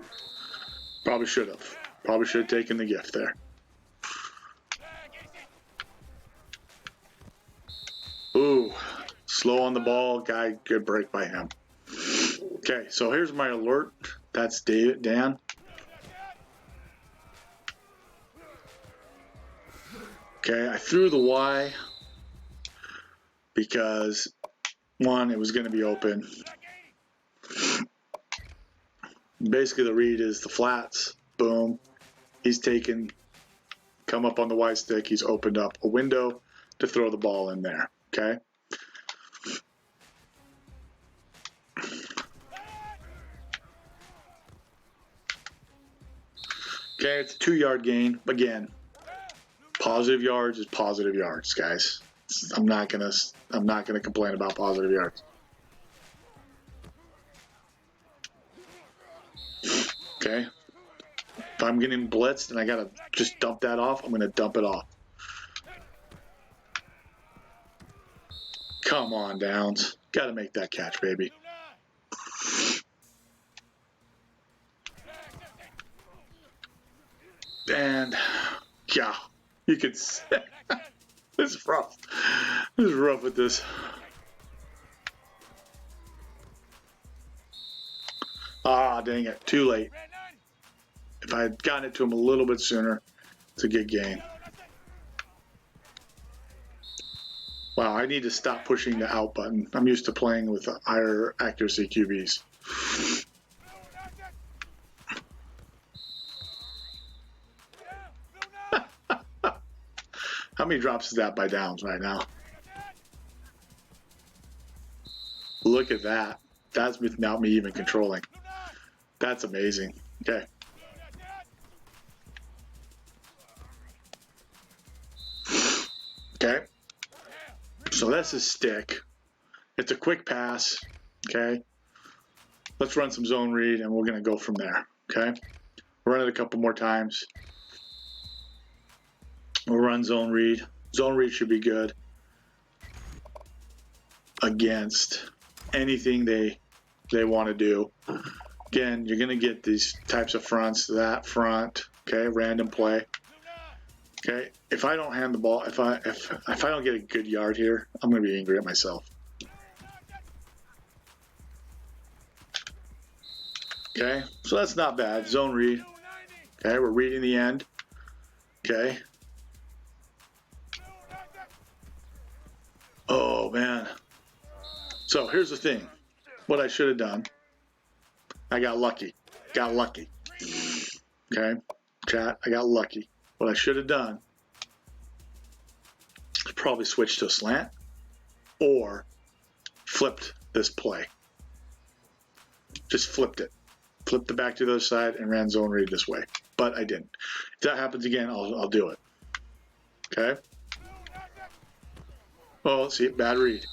Probably should have. Probably should have taken the gift there. Ooh, slow on the ball. Guy, good break by him. Okay, so here's my alert. That's Dan. Okay, I threw the Y because, one, it was going to be open. Basically, the read is the flats. Boom. He's taken, come up on the Y stick. He's opened up a window to throw the ball in there. Okay. Okay, it's a 2-yard gain. Again, positive yards is positive yards, guys. I'm not gonna complain about positive yards. Okay. If I'm getting blitzed and I gotta just dump that off, I'm gonna dump it off. Come on, Downs. Gotta make that catch, baby. And yeah, you could say this is rough. This is rough with this. Ah, dang it. Too late. If I had gotten it to him a little bit sooner, it's a good game. Wow, I need to stop pushing the out button. I'm used to playing with higher accuracy QBs. How many drops is that by Downs right now? Look at that. That's without me even controlling. That's amazing. Okay. Okay. So that's his stick. It's a quick pass. Okay. Let's run some zone read and we're going to go from there. Okay. Run it a couple more times. We'll run zone read. Zone read should be good against anything they want to do. Again, you're going to get these types of fronts, that front, okay, random play. Okay, if I don't hand the ball, if I don't get a good yard here, I'm going to be angry at myself. Okay, so that's not bad. Zone read. Okay, we're reading the end. Okay. Oh, man. So here's the thing. What I should have done. I got lucky. Got lucky. Okay, chat, I got lucky. What I should have done is probably switched to a slant or flipped this play. just flipped it. Flipped it back to the other side and ran zone read this way. But I didn't. If that happens again, I'll do it. Okay? Oh, let's see, bad read.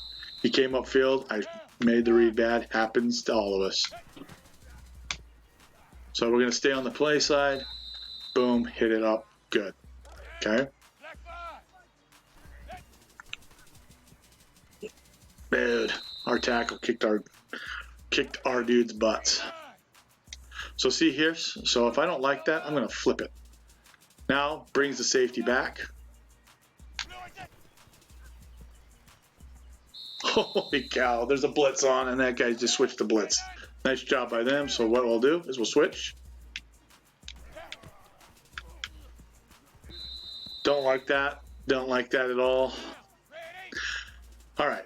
He came upfield. I made the read bad. Happens to all of us. So we're going to stay on the play side. Boom, hit it up. Good. Okay? Dude, our tackle kicked our dude's butts. So see here, so if I don't like that, I'm going to flip it. Now, brings the safety back. Holy cow, there's a blitz on, and that guy just switched to blitz. Nice job by them. So what we'll do is we'll switch. Don't like that. Don't like that at all. All right.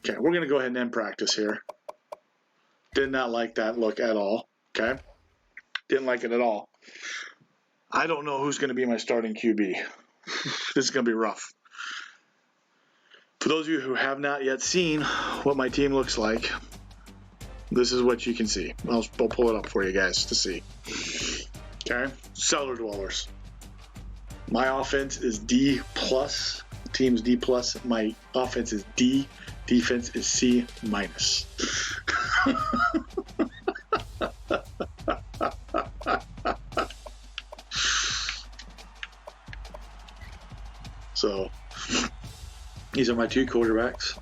Okay, we're going to go ahead and end practice here. Did not like that look at all. Okay? Didn't like it at all. I don't know who's going to be my starting QB. This is going to be rough. For those of you who have not yet seen what my team looks like, this is what you can see. I'll pull it up for you guys to see. Okay? Cellar dwellers. My offense is D+. Team's D+. My offense is D. Defense is C-. So these are my two quarterbacks.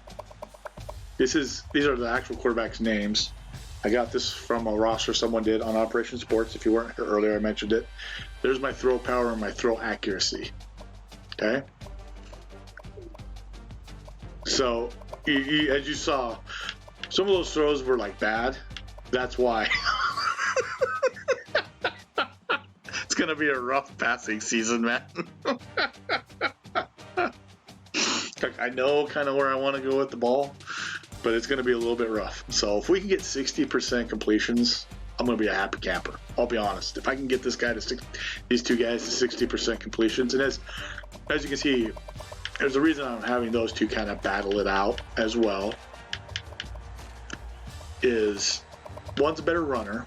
These are the actual quarterbacks' names. I got this from a roster someone did on Operation Sports. If you weren't here earlier, I mentioned it. There's my throw power and my throw accuracy. Okay? So, as you saw, some of those throws were like bad. That's why. It's going to be a rough passing season, man. I know kind of where I want to go with the ball, but it's going to be a little bit rough. So if we can get 60% completions, I'm going to be a happy camper. I'll be honest. If I can get these two guys to 60% completions, and as you can see, there's a reason I'm having those two kind of battle it out as well, is one's a better runner.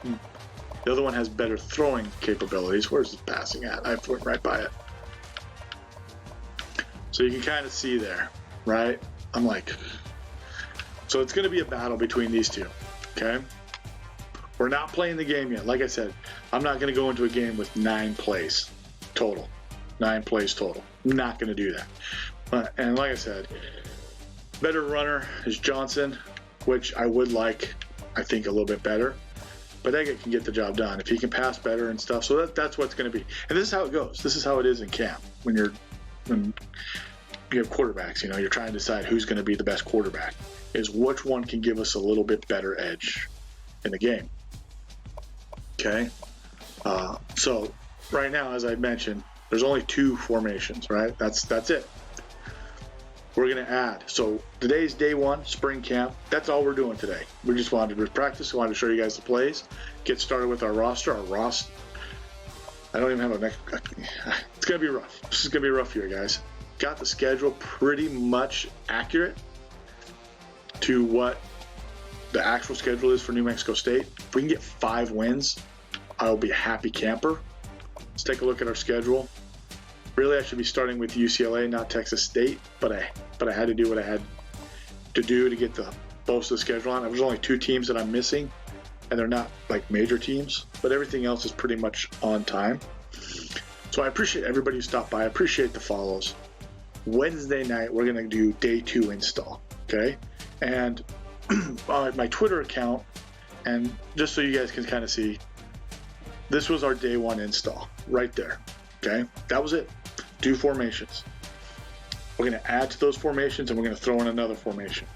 The other one has better throwing capabilities. Where's the passing at? I went right by it. So you can kind of see there, right? I'm like, so it's going to be a battle between these two, okay? We're not playing the game yet. Like I said, I'm not going to go into a game with 9 plays total. 9 plays total. I'm not going to do that. And like I said, better runner is Johnson, which I would like, I think, a little bit better. But that guy can get the job done if he can pass better and stuff. So that's what's going to be. And this is how it goes. This is how it is in camp when you have quarterbacks. You're trying to decide who's going to be the best quarterback. Is which one can give us a little bit better edge in the game. Okay. So right now, as I mentioned, there's only 2 formations. Right. That's it. We're going to add. So today's day 1, spring camp. That's all we're doing today. We just wanted to practice. We wanted to show you guys the plays. Get started with our roster. I don't even have a next. It's going to be rough. This is going to be a rough year, guys. Got the schedule pretty much accurate to what the actual schedule is for New Mexico State. If we can get 5 wins, I'll be a happy camper. Let's take a look at our schedule. Really, I should be starting with UCLA, not Texas State, but I had to do what I had to do to get the most of the schedule on. There's only 2 teams that I'm missing, and they're not like major teams, but everything else is pretty much on time. So I appreciate everybody who stopped by. I appreciate the follows. Wednesday night, we're going to do day 2 install, okay? And my Twitter account, and just so you guys can kind of see, this was our day 1 install right there, okay? That was it. 2 formations. We're going to add to those formations, and we're going to throw in another formation.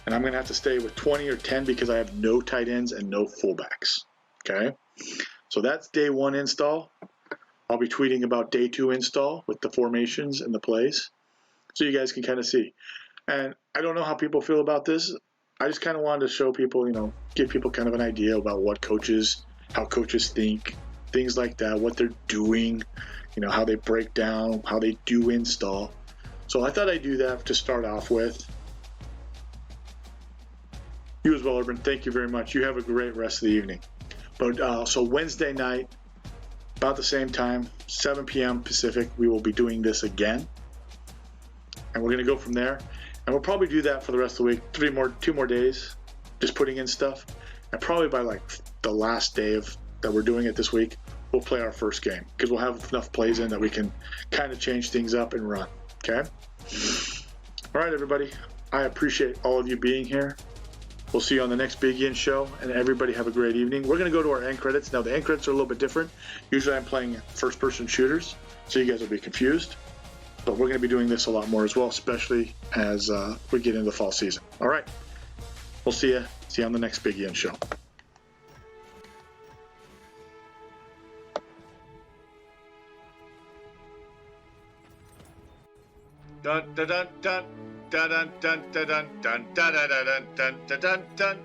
And I'm going to have to stay with 20 or 10 because I have no tight ends and no fullbacks, okay? So that's day 1 install. I'll be tweeting about day 2 install with the formations and the plays so you guys can kind of see. And I don't know how people feel about this. I just kind of wanted to show people, give people kind of an idea about how coaches think, things like that, what they're doing, how they break down, how they do install. So I thought I'd do that to start off with. You as well, Urban. Thank you very much. You have a great rest of the evening. But so Wednesday night, about the same time, 7 p.m. Pacific, we will be doing this again. And we're going to go from there. And we'll probably do that for the rest of the week. 2 more days, just putting in stuff. And probably by like the last day that we're doing it this week, we'll play our first game. Because we'll have enough plays in that we can kind of change things up and run. Okay? All right, everybody. I appreciate all of you being here. We'll see you on the next Biggien show, and everybody have a great evening. We're going to go to our end credits. Now, the end credits are a little bit different. Usually I'm playing first-person shooters, so you guys will be confused. But we're going to be doing this a lot more as well, especially as we get into the fall season. All right. We'll see you. See you on the next Biggien show. Dun dun dun dun dun dun dun dun dun dun dun dun dun dun dun dun.